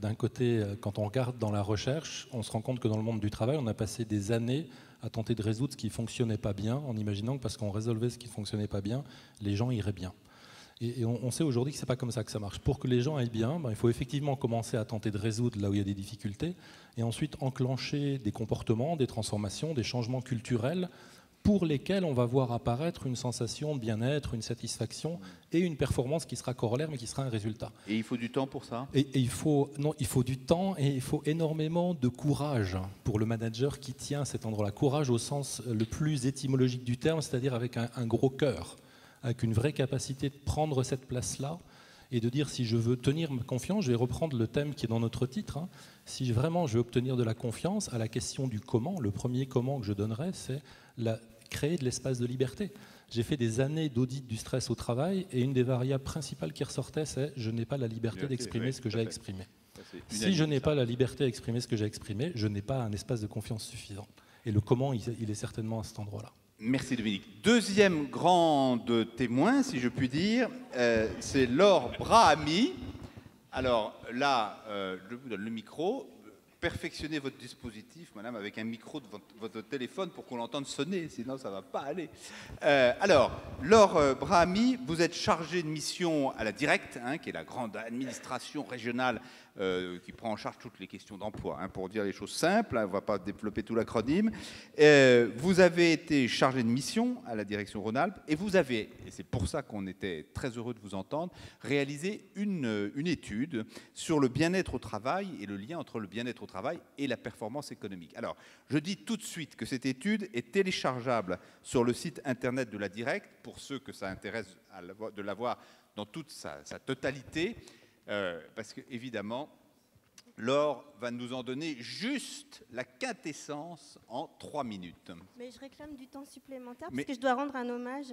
D'un côté, quand on regarde dans la recherche, on se rend compte que dans le monde du travail, on a passé des années à tenter de résoudre ce qui ne fonctionnait pas bien, en imaginant que parce qu'on résolvait ce qui ne fonctionnait pas bien, les gens iraient bien. Et on sait aujourd'hui que ce n'est pas comme ça que ça marche. Pour que les gens aillent bien, il faut effectivement commencer à tenter de résoudre là où il y a des difficultés, et ensuite enclencher des comportements, des transformations, des changements culturels pour lesquels on va voir apparaître une sensation de bien-être, une satisfaction et une performance qui sera corollaire, mais qui sera un résultat. Et il faut du temps pour ça? Et il faut du temps et il faut énormément de courage pour le manager qui tient à cet endroit-là. Courage au sens le plus étymologique du terme, c'est-à-dire avec un gros cœur. avec une vraie capacité de prendre cette place-là et de dire si je veux tenir ma confiance, je vais reprendre le thème qui est dans notre titre, hein, si vraiment je veux obtenir de la confiance, à la question du comment, le premier comment que je donnerais, c'est créer de l'espace de liberté. J'ai fait des années d'audit du stress au travail et une des variables principales qui ressortait, c'est je n'ai pas la liberté d'exprimer ce que j'ai exprimé. Si je n'ai pas la liberté d'exprimer ce que j'ai exprimé, je n'ai pas un espace de confiance suffisant. Et le comment, il est certainement à cet endroit-là. Merci Dominique. Deuxième grande témoin, si je puis dire, c'est Laure Brahami. Alors là, je vous donne le micro. Perfectionnez votre dispositif, madame, avec un micro de votre téléphone pour qu'on l'entende sonner, sinon ça ne va pas aller. Alors, Laure Brahami, vous êtes chargée de mission à la Directe, hein, qui est la grande administration régionale qui prend en charge toutes les questions d'emploi, hein, pour dire les choses simples, hein, on ne va pas développer tout l'acronyme. Vous avez été chargée de mission à la direction Rhône-Alpes et vous avez, et c'est pour ça qu'on était très heureux de vous entendre, réalisé une étude sur le bien-être au travail et le lien entre le bien-être au travail et la performance économique. Alors, je dis tout de suite que cette étude est téléchargeable sur le site internet de la Directe, pour ceux que ça intéresse de la voir dans toute sa totalité, parce que évidemment, Laure va nous en donner juste la quintessence en 3 minutes. Mais je réclame du temps supplémentaire parce que je dois rendre un hommage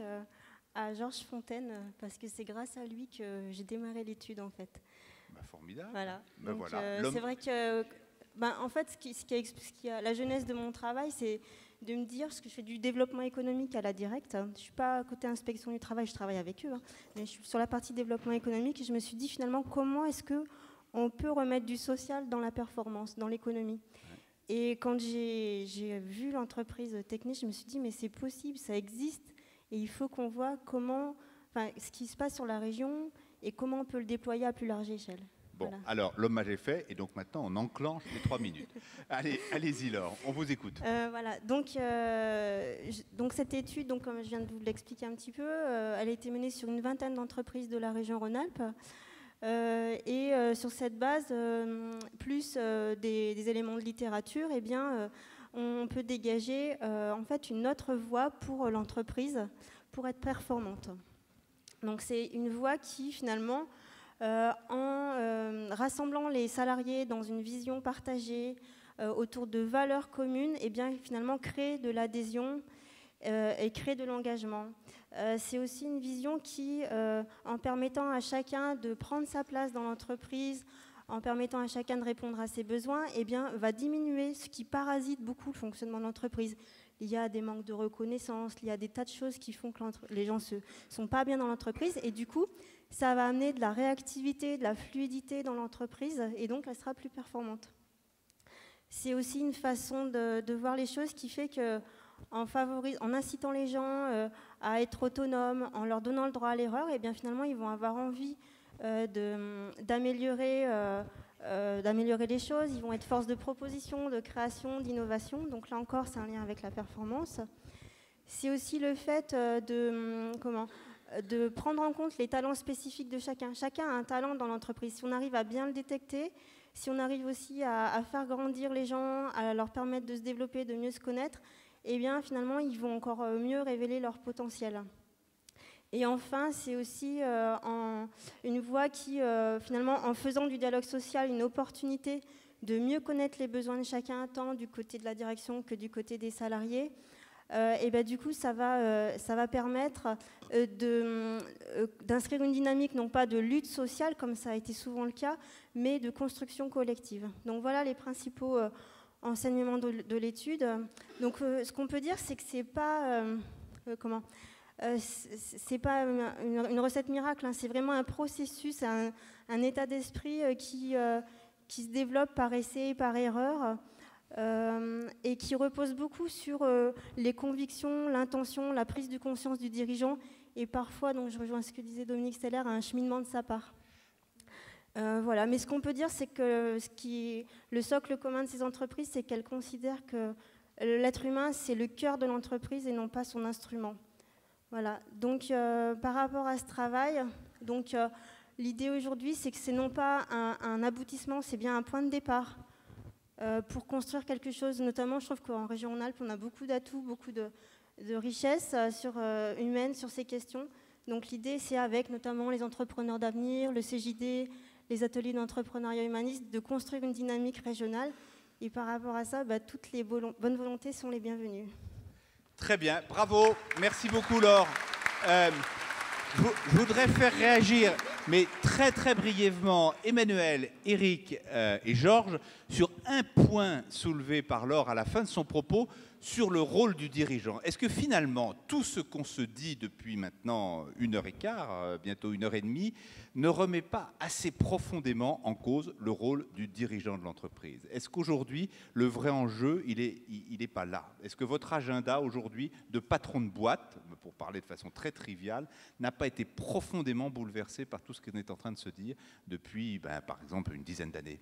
à Georges Fontaine, parce que c'est grâce à lui que j'ai démarré l'étude en fait. Bah, formidable. Voilà. Bah, donc, voilà. C'est vrai que en fait, ce qui a la genèse de mon travail, c'est de me dire, parce que je fais du développement économique à la Directe, je ne suis pas à côté inspection du travail, je travaille avec eux, hein, mais je suis sur la partie développement économique et je me suis dit finalement comment est-ce qu'on peut remettre du social dans la performance, dans l'économie. Et quand j'ai vu l'entreprise technique, je me suis dit mais c'est possible, ça existe et il faut qu'on voit ce qui se passe sur la région et comment on peut le déployer à plus large échelle. Bon, voilà. Alors l'hommage est fait et donc maintenant on enclenche les 3 minutes. Allez-y Laure, on vous écoute. Voilà, donc cette étude, donc, comme je viens de vous l'expliquer un petit peu, elle a été menée sur une vingtaine d'entreprises de la région Rhône-Alpes. Sur cette base, plus des éléments de littérature, eh bien, on peut dégager en fait une autre voie pour l'entreprise pour être performante. Donc c'est une voie qui finalement, en rassemblant les salariés dans une vision partagée autour de valeurs communes, eh bien, finalement crée de l'adhésion et crée de l'engagement. C'est aussi une vision qui, en permettant à chacun de prendre sa place dans l'entreprise, en permettant à chacun de répondre à ses besoins, eh bien, va diminuer ce qui parasite beaucoup le fonctionnement de l'entreprise. Il y a des manques de reconnaissance, il y a des tas de choses qui font que les gens ne sont pas bien dans l'entreprise et du coup, ça va amener de la réactivité, de la fluidité dans l'entreprise et donc elle sera plus performante. C'est aussi une façon de voir les choses qui fait que en incitant les gens à être autonomes, en leur donnant le droit à l'erreur, et bien finalement ils vont avoir envie d'améliorer les choses, ils vont être force de proposition, de création, d'innovation. Donc là encore, c'est un lien avec la performance. C'est aussi le fait de prendre en compte les talents spécifiques de chacun. Chacun a un talent dans l'entreprise. Si on arrive à bien le détecter, si on arrive aussi à faire grandir les gens, à leur permettre de se développer, de mieux se connaître, eh bien finalement, ils vont encore mieux révéler leur potentiel. Et enfin, c'est aussi une voie qui, finalement, en faisant du dialogue social une opportunité de mieux connaître les besoins de chacun, tant du côté de la direction que du côté des salariés. Et ben, du coup, ça va permettre d'inscrire une dynamique, non pas de lutte sociale, comme ça a été souvent le cas, mais de construction collective. Donc voilà les principaux enseignements de l'étude. Donc ce qu'on peut dire, c'est que c'est pas... c'est pas une recette miracle, hein, c'est vraiment un processus, un état d'esprit qui se développe par essai et par erreur et qui repose beaucoup sur les convictions, l'intention, la prise de conscience du dirigeant et parfois, donc je rejoins ce que disait Dominique Steller, un cheminement de sa part. Voilà. Mais ce qu'on peut dire, c'est que le socle commun de ces entreprises, c'est qu'elles considèrent que l'être humain, c'est le cœur de l'entreprise et non pas son instrument. Voilà, donc par rapport à ce travail, l'idée aujourd'hui, c'est que c'est non pas un aboutissement, c'est bien un point de départ pour construire quelque chose. Notamment, je trouve qu'en région Rhône-Alpes, on a beaucoup d'atouts, beaucoup de richesses humaines sur ces questions. Donc l'idée, c'est avec notamment les entrepreneurs d'avenir, le CJD, les ateliers d'entrepreneuriat humaniste, de construire une dynamique régionale. Et par rapport à ça, toutes les bonnes volontés sont les bienvenues. Très bien, bravo, merci beaucoup Laure. Je voudrais faire réagir, mais très très brièvement, Emmanuel, Éric et Georges, sur un point soulevé par Laure à la fin de son propos, sur le rôle du dirigeant. Est-ce que finalement, tout ce qu'on se dit depuis maintenant 1h15, bientôt 1h30, ne remet pas assez profondément en cause le rôle du dirigeant de l'entreprise? Est-ce qu'aujourd'hui, le vrai enjeu, il est pas là? Est-ce que votre agenda aujourd'hui de patron de boîte, pour parler de façon très triviale, n'a pas été profondément bouleversé par tout ce qu'on est en train de se dire depuis, par exemple, une dizaine d'années?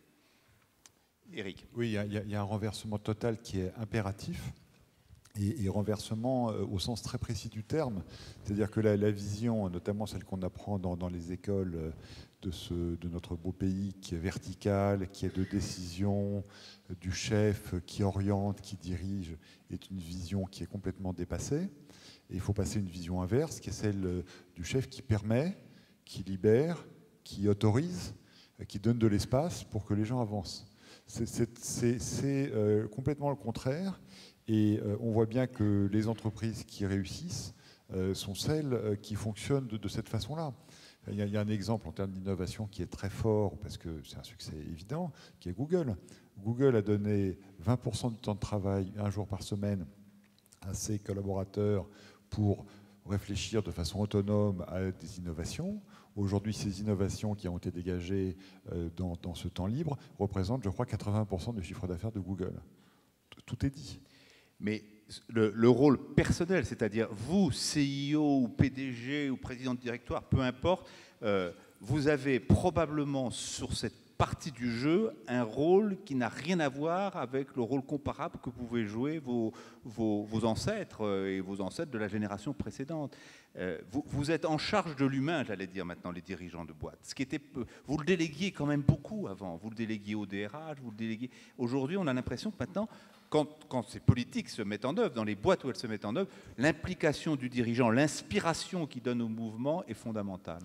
Éric. Oui, il y a un renversement total qui est impératif. Et renversement au sens très précis du terme, c'est-à-dire que la vision, notamment celle qu'on apprend dans les écoles de notre beau pays, qui est verticale, qui est de décision, du chef qui oriente, qui dirige, est une vision qui est complètement dépassée. Et il faut passer à une vision inverse, qui est celle du chef qui permet, qui libère, qui autorise, qui donne de l'espace pour que les gens avancent. C'est complètement le contraire. Et on voit bien que les entreprises qui réussissent sont celles qui fonctionnent de cette façon-là. Il y a un exemple en termes d'innovation qui est très fort, parce que c'est un succès évident, qui est Google. Google a donné 20% du temps de travail, 1 jour par semaine, à ses collaborateurs pour réfléchir de façon autonome à des innovations. Aujourd'hui, ces innovations qui ont été dégagées dans ce temps libre représentent, je crois, 80% du chiffre d'affaires de Google. Tout est dit. Mais le rôle personnel, c'est-à-dire vous, CIO ou PDG ou président de directoire, peu importe, vous avez probablement sur cette partie du jeu un rôle qui n'a rien à voir avec le rôle comparable que pouvaient jouer vos ancêtres et vos ancêtres de la génération précédente. Vous êtes en charge de l'humain, j'allais dire maintenant, les dirigeants de boîte. Vous le déléguiez quand même beaucoup avant. Vous le déléguiez au DRH, vous le déléguiez. Aujourd'hui, on a l'impression que maintenant, quand ces politiques se mettent en œuvre, dans les boîtes où elles se mettent en œuvre, l'implication du dirigeant, l'inspiration qu'il donne au mouvement est fondamentale.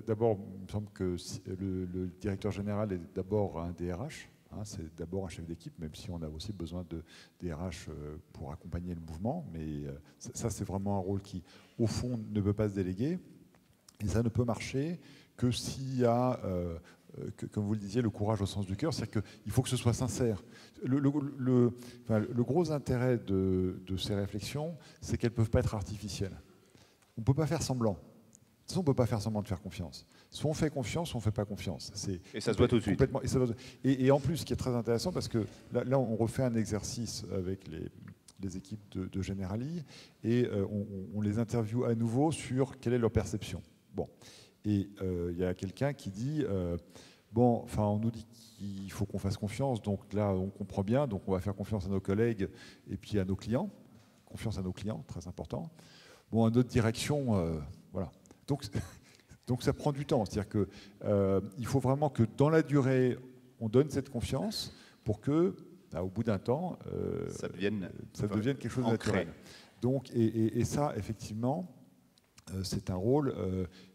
D'abord, il me semble que le directeur général est d'abord un DRH. C'est d'abord un chef d'équipe, même si on a aussi besoin de DRH pour accompagner le mouvement. Mais ça, c'est vraiment un rôle qui, au fond, ne peut pas se déléguer. Et ça ne peut marcher que s'il y a... comme vous le disiez, le courage au sens du cœur, c'est-à-dire qu'il faut que ce soit sincère. Le gros intérêt de ces réflexions, c'est qu'elles ne peuvent pas être artificielles. On ne peut pas faire semblant. De toute façon, on ne peut pas faire semblant de faire confiance. Soit on fait confiance, soit on ne fait pas confiance. Et ça se voit tout de suite. Et en plus, ce qui est très intéressant, parce que là on refait un exercice avec les équipes de Generali, et on les interviewe à nouveau sur quelle est leur perception. Bon. Et il y a quelqu'un qui dit on nous dit qu'il faut qu'on fasse confiance, donc là on comprend bien, donc on va faire confiance à nos collègues et puis à nos clients. Confiance à nos clients, très important. Bon, à notre direction, voilà. Donc ça prend du temps. C'est-à-dire qu'il faut vraiment que dans la durée, on donne cette confiance pour que, au bout d'un temps, ça devienne quelque chose de naturel. Donc, et ça, effectivement, c'est un rôle,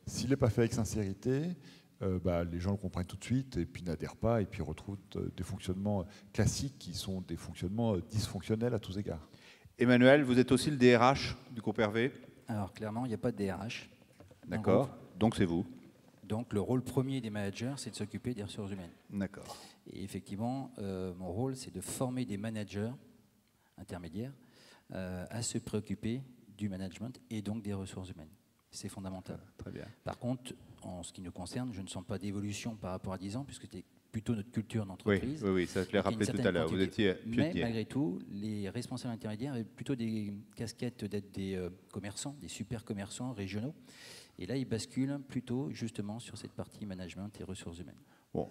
s'il n'est pas fait avec sincérité, les gens le comprennent tout de suite et puis n'adhèrent pas et puis retrouvent des fonctionnements classiques qui sont des fonctionnements dysfonctionnels à tous égards. Emmanuel, vous êtes aussi le DRH du groupe Hervé? Alors clairement, il n'y a pas de DRH. D'accord, donc c'est vous. Donc le rôle premier des managers, c'est de s'occuper des ressources humaines. D'accord. Et effectivement, mon rôle, c'est de former des managers intermédiaires à se préoccuper du management et donc des ressources humaines. C'est fondamental. Très bien. Par contre, en ce qui nous concerne, je ne sens pas d'évolution par rapport à 10 ans, puisque c'était plutôt notre culture d'entreprise. Oui, ça je l'ai rappelé tout à l'heure. Vous étiez pionnier. Mais malgré tout, les responsables intermédiaires avaient plutôt des casquettes d'être des commerçants, des super commerçants régionaux. Et là, ils basculent plutôt justement sur cette partie management et ressources humaines. Bon,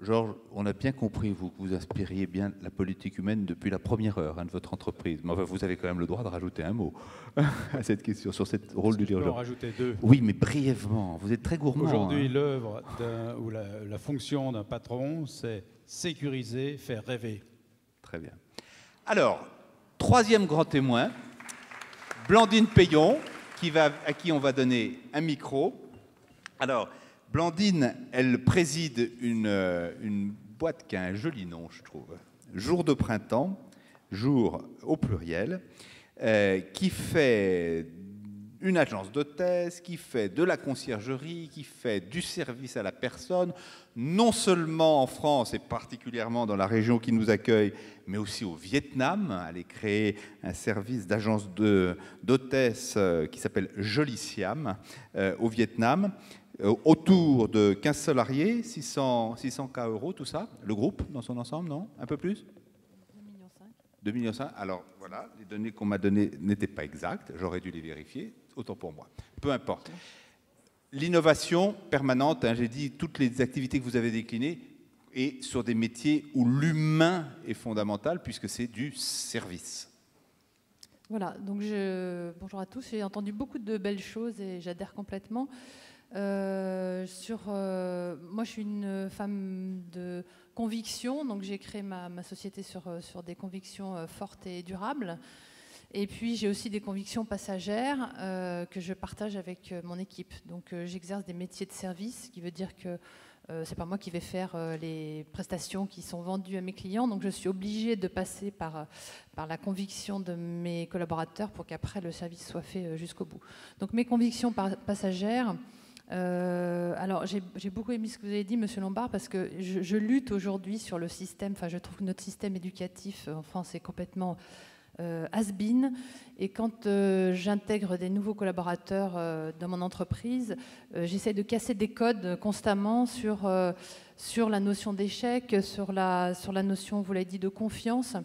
Georges, on a bien compris, vous, que vous inspiriez bien la politique humaine depuis la première heure de votre entreprise. Mais enfin, vous avez quand même le droit de rajouter un mot à cette question, sur ce rôle du dirigeant. Je peux en rajouter 2. Oui, mais brièvement. Vous êtes très gourmand. Aujourd'hui, l'œuvre ou la fonction d'un patron, c'est sécuriser, faire rêver. Très bien. Alors, troisième grand témoin, Blandine Payon. à qui on va donner un micro. Alors, Blandine, elle préside une boîte qui a un joli nom, je trouve. Jour de printemps, jour au pluriel, qui fait une agence d'hôtesse, qui fait de la conciergerie, qui fait du service à la personne, non seulement en France et particulièrement dans la région qui nous accueille, mais aussi au Vietnam. Elle a créé un service d'agence d'hôtesse qui s'appelle Joliciam au Vietnam. Autour de 15 salariés, 600 K euros, tout ça, le groupe dans son ensemble, non? Un peu plus? 2,5 millions. Alors voilà, les données qu'on m'a données n'étaient pas exactes, j'aurais dû les vérifier, autant pour moi. Peu importe. L'innovation permanente, hein, j'ai dit, toutes les activités que vous avez déclinées, et sur des métiers où l'humain est fondamental, puisque c'est du service. Voilà, donc bonjour à tous, j'ai entendu beaucoup de belles choses et j'adhère complètement. Moi, je suis une femme de conviction, donc j'ai créé ma société sur des convictions fortes et durables. Et puis, j'ai aussi des convictions passagères que je partage avec mon équipe. Donc, j'exerce des métiers de service, ce qui veut dire que c'est pas moi qui vais faire les prestations qui sont vendues à mes clients. Donc, je suis obligée de passer par la conviction de mes collaborateurs pour qu'après, le service soit fait jusqu'au bout. Donc, mes convictions passagères... alors, j'ai beaucoup aimé ce que vous avez dit, Monsieur Lombard, parce que je lutte aujourd'hui sur le système. Enfin, je trouve que notre système éducatif en France est complètement has-been. Et quand j'intègre des nouveaux collaborateurs dans mon entreprise, j'essaie de casser des codes constamment sur la notion d'échec, sur la notion, vous l'avez dit, de confiance.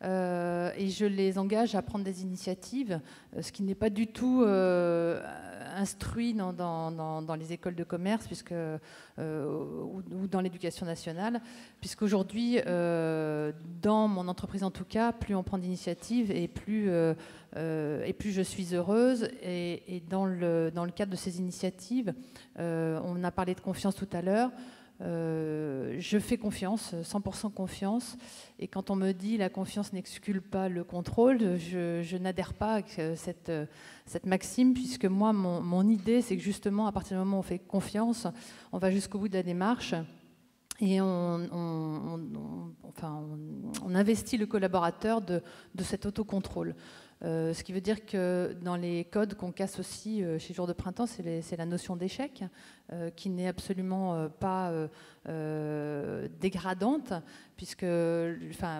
Et je les engage à prendre des initiatives, ce qui n'est pas du tout instruit dans les écoles de commerce ou dans l'éducation nationale, puisqu'aujourd'hui, dans mon entreprise en tout cas, plus on prend d'initiatives et plus je suis heureuse. Et dans le cadre de ces initiatives, on a parlé de confiance tout à l'heure. Je fais confiance, 100% confiance, et quand on me dit la confiance n'exclut pas le contrôle, je n'adhère pas à cette maxime, puisque moi, mon idée, c'est que justement, à partir du moment où on fait confiance, on va jusqu'au bout de la démarche, et on investit le collaborateur de cet autocontrôle. Ce qui veut dire que dans les codes qu'on casse aussi chez Jour de Printemps, c'est la notion d'échec, qui n'est absolument pas dégradante, puisque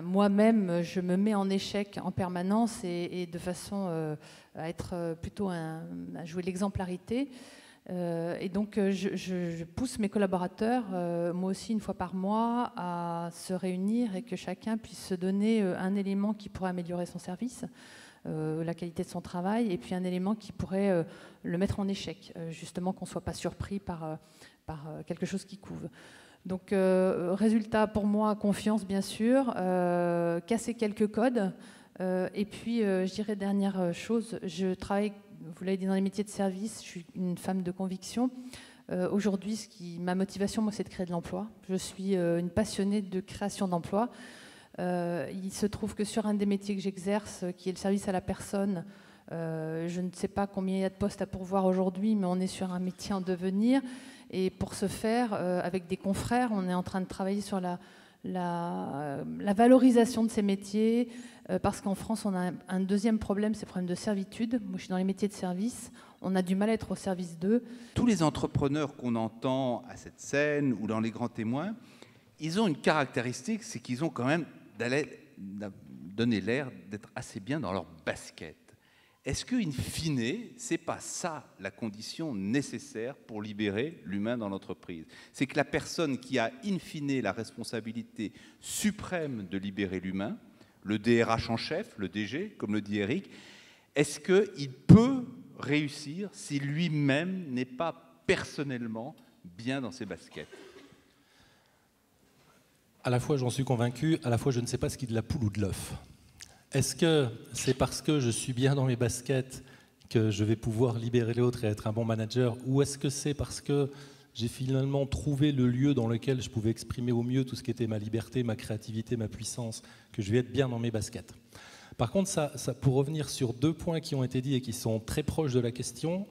moi-même, je me mets en échec en permanence et de façon à être plutôt à jouer l'exemplarité. Et donc, je pousse mes collaborateurs, moi aussi une fois par mois, à se réunir et que chacun puisse se donner un élément qui pourrait améliorer son service. La qualité de son travail, et puis un élément qui pourrait le mettre en échec, justement qu'on ne soit pas surpris par quelque chose qui couve. Donc, résultat pour moi, confiance bien sûr, casser quelques codes, et puis je dirais dernière chose, je travaille, vous l'avez dit, dans les métiers de service, je suis une femme de conviction. Aujourd'hui, ma motivation, moi, c'est de créer de l'emploi. Je suis une passionnée de création d'emplois. Il se trouve que sur un des métiers que j'exerce, qui est le service à la personne, je ne sais pas combien il y a de postes à pourvoir aujourd'hui, mais on est sur un métier en devenir. Et pour ce faire, avec des confrères, on est en train de travailler sur la valorisation de ces métiers, parce qu'en France, on a un deuxième problème, c'est le problème de servitude. Moi, je suis dans les métiers de service. On a du mal à être au service d'eux. Tous les entrepreneurs qu'on entend à cette scène ou dans les grands témoins, ils ont une caractéristique, c'est qu'ils ont quand même donné l'air d'être assez bien dans leur basket. Est-ce que, in fine, c'est pas ça la condition nécessaire pour libérer l'humain dans l'entreprise? C'est que la personne qui a, in fine, la responsabilité suprême de libérer l'humain, le DRH en chef, le DG, comme le dit Eric, est-ce qu'il peut réussir si lui-même n'est pas personnellement bien dans ses baskets? À la fois j'en suis convaincu, à la fois je ne sais pas ce qui est de la poule ou de l'œuf. Est-ce que c'est parce que je suis bien dans mes baskets que je vais pouvoir libérer l'autre et être un bon manager, ou est-ce que c'est parce que j'ai finalement trouvé le lieu dans lequel je pouvais exprimer au mieux tout ce qui était ma liberté, ma créativité, ma puissance, que je vais être bien dans mes baskets? Par contre, pour revenir sur 2 points qui ont été dits et qui sont très proches de la question,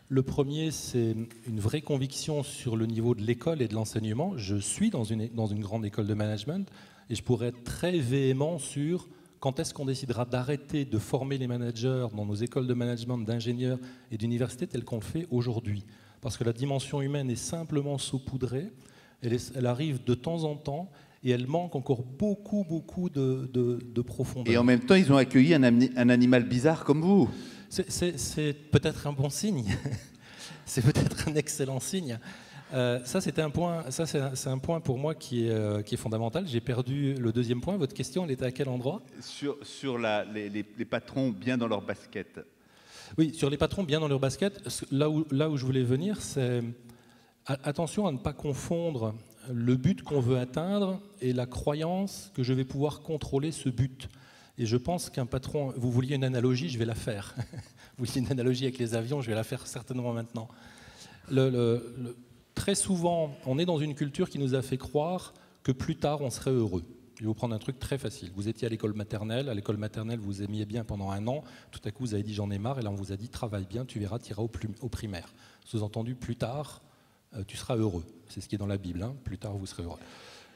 le premier, c'est une vraie conviction sur le niveau de l'école et de l'enseignement. Je suis dans une grande école de management et je pourrais être très véhément sur quand est-ce qu'on décidera d'arrêter de former les managers dans nos écoles de management, d'ingénieurs et d'universités telles qu'on le fait aujourd'hui. Parce que la dimension humaine est simplement saupoudrée, elle arrive de temps en temps et elle manque encore beaucoup de profondeur. Et en même temps, ils ont accueilli un animal bizarre comme vous. C'est peut-être un bon signe. C'est peut-être un excellent signe. Ça, c'est un point pour moi qui est fondamental. J'ai perdu le deuxième point. Votre question, elle était à quel endroit ? Sur les patrons bien dans leur basket. Oui, sur les patrons bien dans leur basket. Là où je voulais venir, c'est attention à ne pas confondre le but qu'on veut atteindre et la croyance que je vais pouvoir contrôler ce but. Et je pense qu'un patron... Vous vouliez une analogie, je vais la faire. Vous vouliez une analogie avec les avions, je vais la faire certainement maintenant. Très souvent, on est dans une culture qui nous a fait croire que plus tard, on serait heureux. Je vais vous prendre un truc très facile. Vous étiez à l'école maternelle, vous aimiez bien pendant 1 an, tout à coup vous avez dit j'en ai marre, et là on vous a dit travaille bien, tu verras, tu iras au primaire. Sous-entendu, plus tard, tu seras heureux. C'est ce qui est dans la Bible, hein. Plus tard vous serez heureux.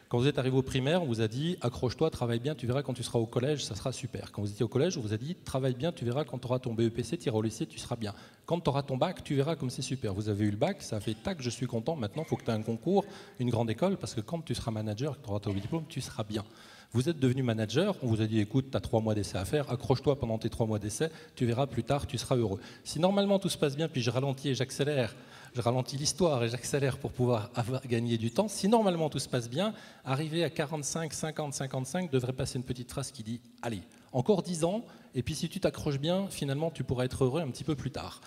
Quand vous êtes arrivé au primaire, on vous a dit accroche-toi, travaille bien, tu verras quand tu seras au collège, ça sera super. Quand vous étiez au collège, on vous a dit travaille bien, tu verras quand tu auras ton BEPC, tu iras au lycée, tu seras bien. Quand tu auras ton bac, tu verras comme c'est super. Vous avez eu le bac, ça a fait tac, je suis content, maintenant il faut que tu aies un concours, une grande école, parce que quand tu seras manager, que tu auras ton diplôme, tu seras bien. Vous êtes devenu manager, on vous a dit écoute, tu as 3 mois d'essai à faire, accroche-toi pendant tes 3 mois d'essai, tu verras plus tard, tu seras heureux. Si normalement tout se passe bien, puis je ralentis et j'accélère, je ralentis l'histoire et j'accélère pour pouvoir gagner du temps, si normalement tout se passe bien, arriver à 45, 50, 55, devrait passer une petite phrase qui dit allez, encore 10 ans, et puis si tu t'accroches bien, finalement tu pourras être heureux un petit peu plus tard.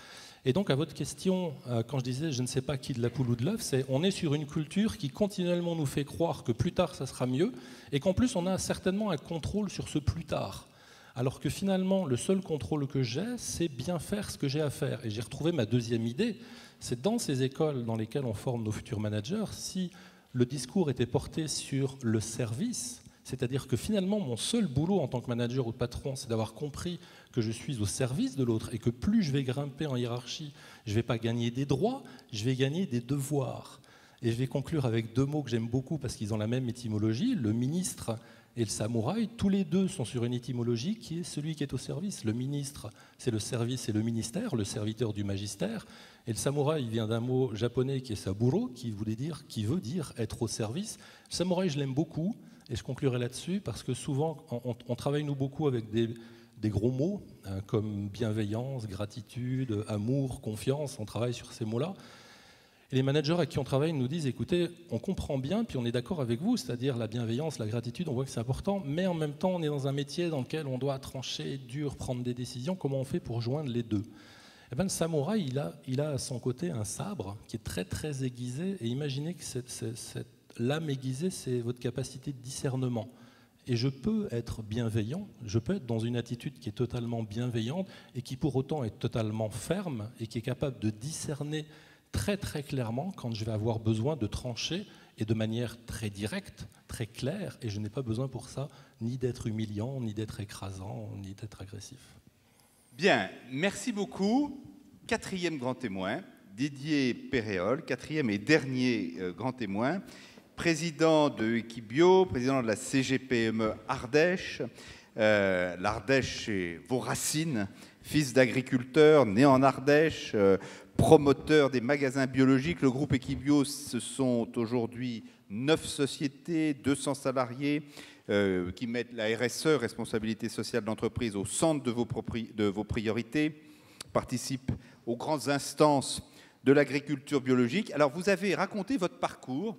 Et donc à votre question, quand je disais je ne sais pas qui de la poule ou de l'œuf, c'est on est sur une culture qui continuellement nous fait croire que plus tard ça sera mieux et qu'en plus on a certainement un contrôle sur ce plus tard. Alors que finalement le seul contrôle que j'ai, c'est bien faire ce que j'ai à faire. Et j'ai retrouvé ma deuxième idée, c'est dans ces écoles dans lesquelles on forme nos futurs managers, si le discours était porté sur le service, c'est-à-dire que finalement mon seul boulot en tant que manager ou patron, c'est d'avoir compris que je suis au service de l'autre et que plus je vais grimper en hiérarchie, je ne vais pas gagner des droits, je vais gagner des devoirs. Et je vais conclure avec 2 mots que j'aime beaucoup parce qu'ils ont la même étymologie, le ministre et le samouraï, tous les 2 sont sur une étymologie qui est celui qui est au service. Le ministre, c'est le service et le ministère, le serviteur du magistère. Et le samouraï vient d'un mot japonais qui est saburo, qui veut dire être au service. Le samouraï, je l'aime beaucoup. Et je conclurai là-dessus parce que souvent, on travaille nous beaucoup avec des gros mots comme bienveillance, gratitude, amour, confiance. On travaille sur ces mots-là. Et les managers avec qui on travaille nous disent, écoutez, on comprend bien, puis on est d'accord avec vous, c'est-à-dire la bienveillance, la gratitude, on voit que c'est important, mais en même temps, on est dans un métier dans lequel on doit trancher, dur, prendre des décisions. Comment on fait pour joindre les 2 ? Eh bien, le samouraï, il a à son côté un sabre qui est très, très aiguisé. Et imaginez que cette lame aiguisée, c'est votre capacité de discernement. Et je peux être bienveillant, je peux être dans une attitude qui est totalement bienveillante et qui pour autant est totalement ferme et qui est capable de discerner très très clairement quand je vais avoir besoin de trancher et de manière très directe, très claire. Et je n'ai pas besoin pour ça ni d'être humiliant, ni d'être écrasant, ni d'être agressif. Bien, merci beaucoup. 4e grand témoin, Didier Péréol, 4e et dernier grand témoin. Président de Equibio, président de la CGPME Ardèche. L'Ardèche, c'est vos racines, fils d'agriculteur, né en Ardèche, promoteur des magasins biologiques. Le groupe Equibio, ce sont aujourd'hui 9 sociétés, 200 salariés qui mettent la RSE, responsabilité sociale d'entreprise, au centre de vos priorités, participent aux grandes instances de l'agriculture biologique. Alors, vous avez raconté votre parcours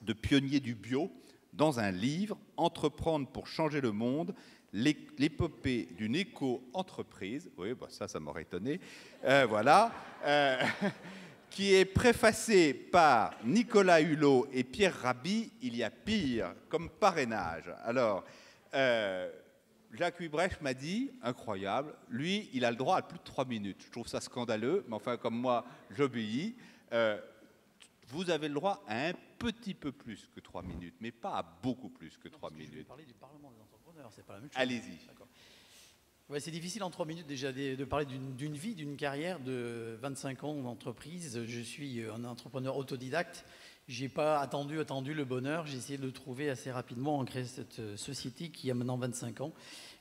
de pionnier du bio dans un livre, Entreprendre pour changer le monde, l'épopée d'une éco-entreprise. Oui, bah ça m'aurait étonné. Voilà. Qui est préfacé par Nicolas Hulot et Pierre Rabhi. Il y a pire comme parrainage. Alors, Jacques Huybrecht m'a dit, incroyable, lui, il a le droit à plus de 3 minutes. Je trouve ça scandaleux, mais enfin, comme moi, j'obéis. Vous avez le droit à un petit peu plus que 3 minutes, mais pas à beaucoup plus que 3 minutes. Je vais parler du Parlement des entrepreneurs, c'est pas la même chose. Allez-y. Ouais, c'est difficile en 3 minutes déjà de parler d'une vie, d'une carrière de 25 ans d'entreprise. Je suis un entrepreneur autodidacte. Je n'ai pas attendu le bonheur. J'ai essayé de le trouver assez rapidement en créant cette société qui a maintenant 25 ans.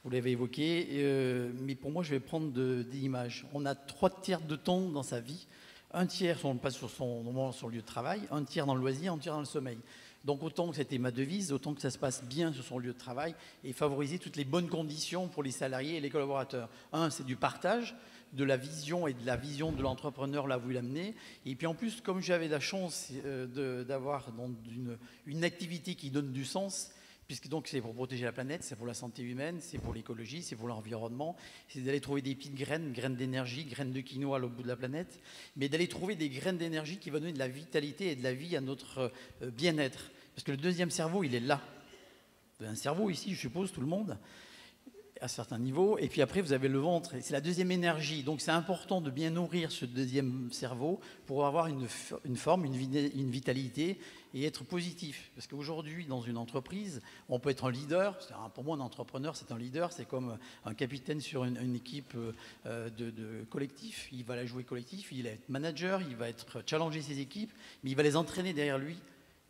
Vous l'avez évoqué. Mais pour moi, je vais prendre des images. On a 3 tiers de temps dans sa vie. 1 tiers, on passe sur son lieu de travail. 1 tiers dans le loisir, 1 tiers dans le sommeil. Donc autant que c'était ma devise, autant que ça se passe bien sur son lieu de travail et favoriser toutes les bonnes conditions pour les salariés et les collaborateurs. C'est du partage, de la vision et de la vision de l'entrepreneur là où il l'amener. Et puis en plus, comme j'avais la chance d'avoir une activité qui donne du sens, puisque donc c'est pour protéger la planète, c'est pour la santé humaine, c'est pour l'écologie, c'est pour l'environnement, c'est d'aller trouver des petites graines d'énergie, graines de quinoa à l'autre bout de la planète, mais d'aller trouver des graines d'énergie qui vont donner de la vitalité et de la vie à notre bien-être. Parce que le deuxième cerveau, il est là. Vous avez un cerveau ici, je suppose, tout le monde, à certains niveaux, et puis après vous avez le ventre, c'est la deuxième énergie. Donc c'est important de bien nourrir ce deuxième cerveau pour avoir une forme, une vitalité et être positif. Parce qu'aujourd'hui, dans une entreprise, on peut être un leader. Pour moi, un entrepreneur, c'est un leader, c'est comme un capitaine sur une équipe de collectif. Il va la jouer collectif, il va être manager, il va être challenger ses équipes, mais il va les entraîner derrière lui.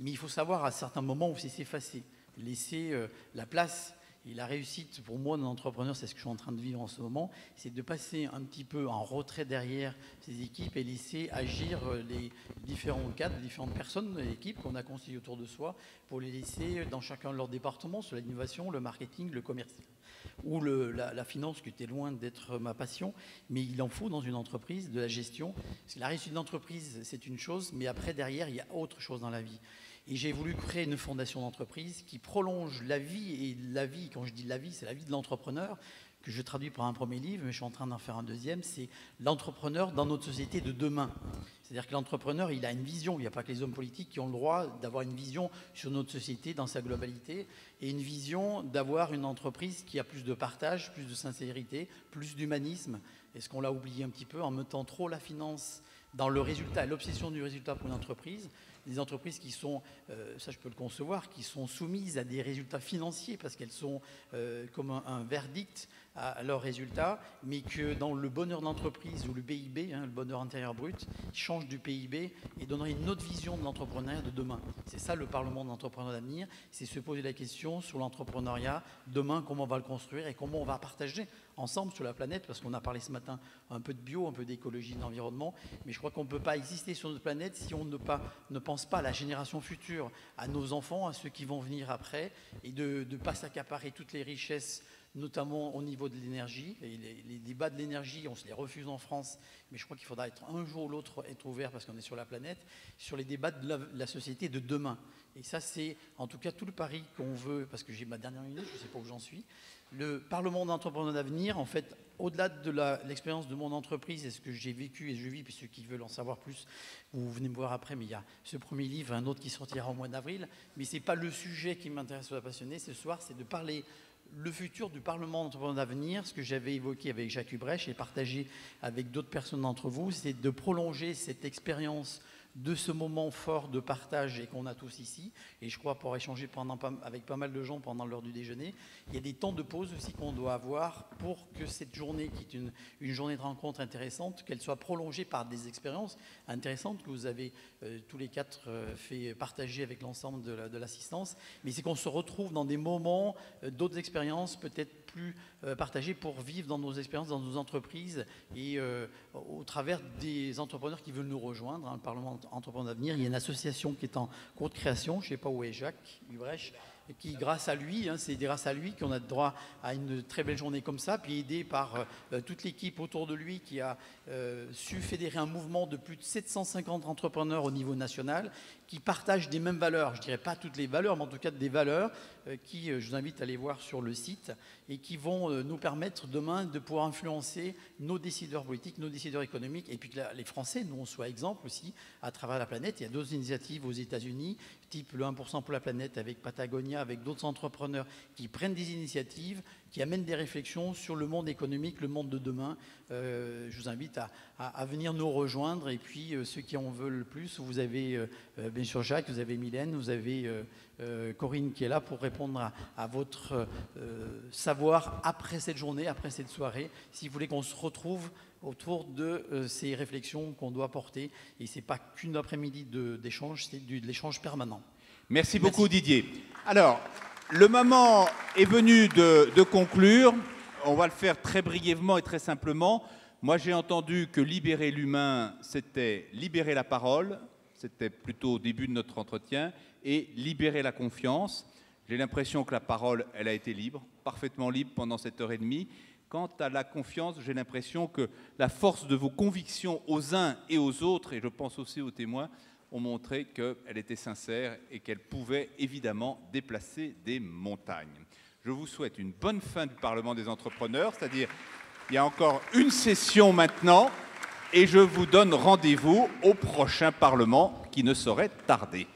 Mais il faut savoir à certains moments où c'est s'effacer, laisser la place. Et la réussite, pour moi, d'un entrepreneur, c'est ce que je suis en train de vivre en ce moment, c'est de passer un petit peu en retrait derrière ces équipes et laisser agir les différents cadres, les différentes personnes de l'équipe qu'on a constituées autour de soi, pour les laisser dans chacun de leurs départements, sur l'innovation, le marketing, le commerce ou la finance, qui était loin d'être ma passion. Mais il en faut dans une entreprise de la gestion. Parce que la réussite d'entreprise, c'est une chose, mais après, derrière, il y a autre chose dans la vie. Et j'ai voulu créer une fondation d'entreprise qui prolonge la vie. Et la vie, quand je dis la vie, c'est la vie de l'entrepreneur, que je traduis par un premier livre, mais je suis en train d'en faire un deuxième. C'est l'entrepreneur dans notre société de demain. C'est-à-dire que l'entrepreneur, il a une vision. Il n'y a pas que les hommes politiques qui ont le droit d'avoir une vision sur notre société dans sa globalité, et une vision d'avoir une entreprise qui a plus de partage, plus de sincérité, plus d'humanisme. Est-ce qu'on l'a oublié un petit peu en mettant trop la finance dans le résultat, l'obsession du résultat pour une entreprise? Des entreprises qui sont, ça je peux le concevoir, qui sont soumises à des résultats financiers parce qu'elles sont comme un verdict à leurs résultats, mais que dans le bonheur d'entreprise ou le BIB, le bonheur intérieur brut, change du PIB et donnerait une autre vision de l'entrepreneuriat de demain. C'est ça le Parlement de l'entrepreneur d'avenir, c'est se poser la question sur l'entrepreneuriat demain, comment on va le construire et comment on va partager ensemble sur la planète, parce qu'on a parlé ce matin un peu de bio, un peu d'écologie, d'environnement, mais je crois qu'on ne peut pas exister sur notre planète si on ne pense pas à la génération future, à nos enfants, à ceux qui vont venir après, et de ne pas s'accaparer toutes les richesses, notamment au niveau de l'énergie. Et les débats de l'énergie, on se les refuse en France, mais je crois qu'il faudra un jour ou l'autre être ouvert, parce qu'on est sur la planète, sur les débats de la société de demain. Et ça, c'est en tout cas tout le pari qu'on veut, parce que j'ai ma dernière minute, je ne sais pas où j'en suis. Le Parlement d'entrepreneurs d'avenir, en fait, au-delà de l'expérience de mon entreprise et ce que j'ai vécu et je vis, puis ceux qui veulent en savoir plus, vous venez me voir après, mais il y a ce premier livre, un autre qui sortira au mois d'avril, mais ce n'est pas le sujet qui m'intéresse ou la passionner ce soir, c'est de parler le futur du Parlement d'entrepreneurs d'avenir, ce que j'avais évoqué avec Jacques Hubrecht et partagé avec d'autres personnes d'entre vous, c'est de prolonger cette expérience de ce moment fort de partage et qu'on a tous ici, et je crois pour échanger avec pas mal de gens pendant l'heure du déjeuner, il y a des temps de pause aussi qu'on doit avoir pour que cette journée, qui est une journée de rencontre intéressante, qu'elle soit prolongée par des expériences intéressantes que vous avez tous les quatre fait partager avec l'ensemble de l'assistance, mais c'est qu'on se retrouve dans des moments, d'autres expériences peut-être plus partagées pour vivre dans nos expériences, dans nos entreprises et au travers des entrepreneurs qui veulent nous rejoindre, le Parlement Entrepreneurs d'avenir. Il y a une association qui est en cours de création, je ne sais pas où est Jacques Hubrecht, qui grâce à lui, c'est grâce à lui qu'on a droit à une très belle journée comme ça, puis aidé par toute l'équipe autour de lui qui a su fédérer un mouvement de plus de 750 entrepreneurs au niveau national qui partagent des mêmes valeurs. Je ne dirais pas toutes les valeurs, mais en tout cas des valeurs qui, je vous invite à aller voir sur le site, et qui vont nous permettre demain de pouvoir influencer nos décideurs politiques, nos décideurs économiques, et puis que les Français, nous, on soit exemple aussi à travers la planète. Il y a d'autres initiatives aux États-Unis, type le 1% pour la planète avec Patagonia, lien avec d'autres entrepreneurs qui prennent des initiatives, qui amènent des réflexions sur le monde économique, le monde de demain. Je vous invite à venir nous rejoindre. Et puis, ceux qui en veulent le plus, vous avez bien sûr Jacques, vous avez Mylène, vous avez Corinne qui est là pour répondre à votre savoir après cette journée, après cette soirée, si vous voulez qu'on se retrouve autour de ces réflexions qu'on doit porter. Et ce n'est pas qu'une après-midi d'échange, c'est de l'échange permanent. Merci beaucoup Didier. Alors, le moment est venu de conclure. On va le faire très brièvement et très simplement. Moi, j'ai entendu que libérer l'humain, c'était libérer la parole. C'était plutôt au début de notre entretien. Et libérer la confiance. J'ai l'impression que la parole, elle a été libre, parfaitement libre pendant cette heure et demie. Quant à la confiance, j'ai l'impression que la force de vos convictions aux uns et aux autres, et je pense aussi aux témoins, ont montré qu'elle était sincère et qu'elle pouvait évidemment déplacer des montagnes. Je vous souhaite une bonne fin du Parlement des entrepreneurs, c'est-à-dire il y a encore une session maintenant, et je vous donne rendez-vous au prochain Parlement qui ne saurait tarder.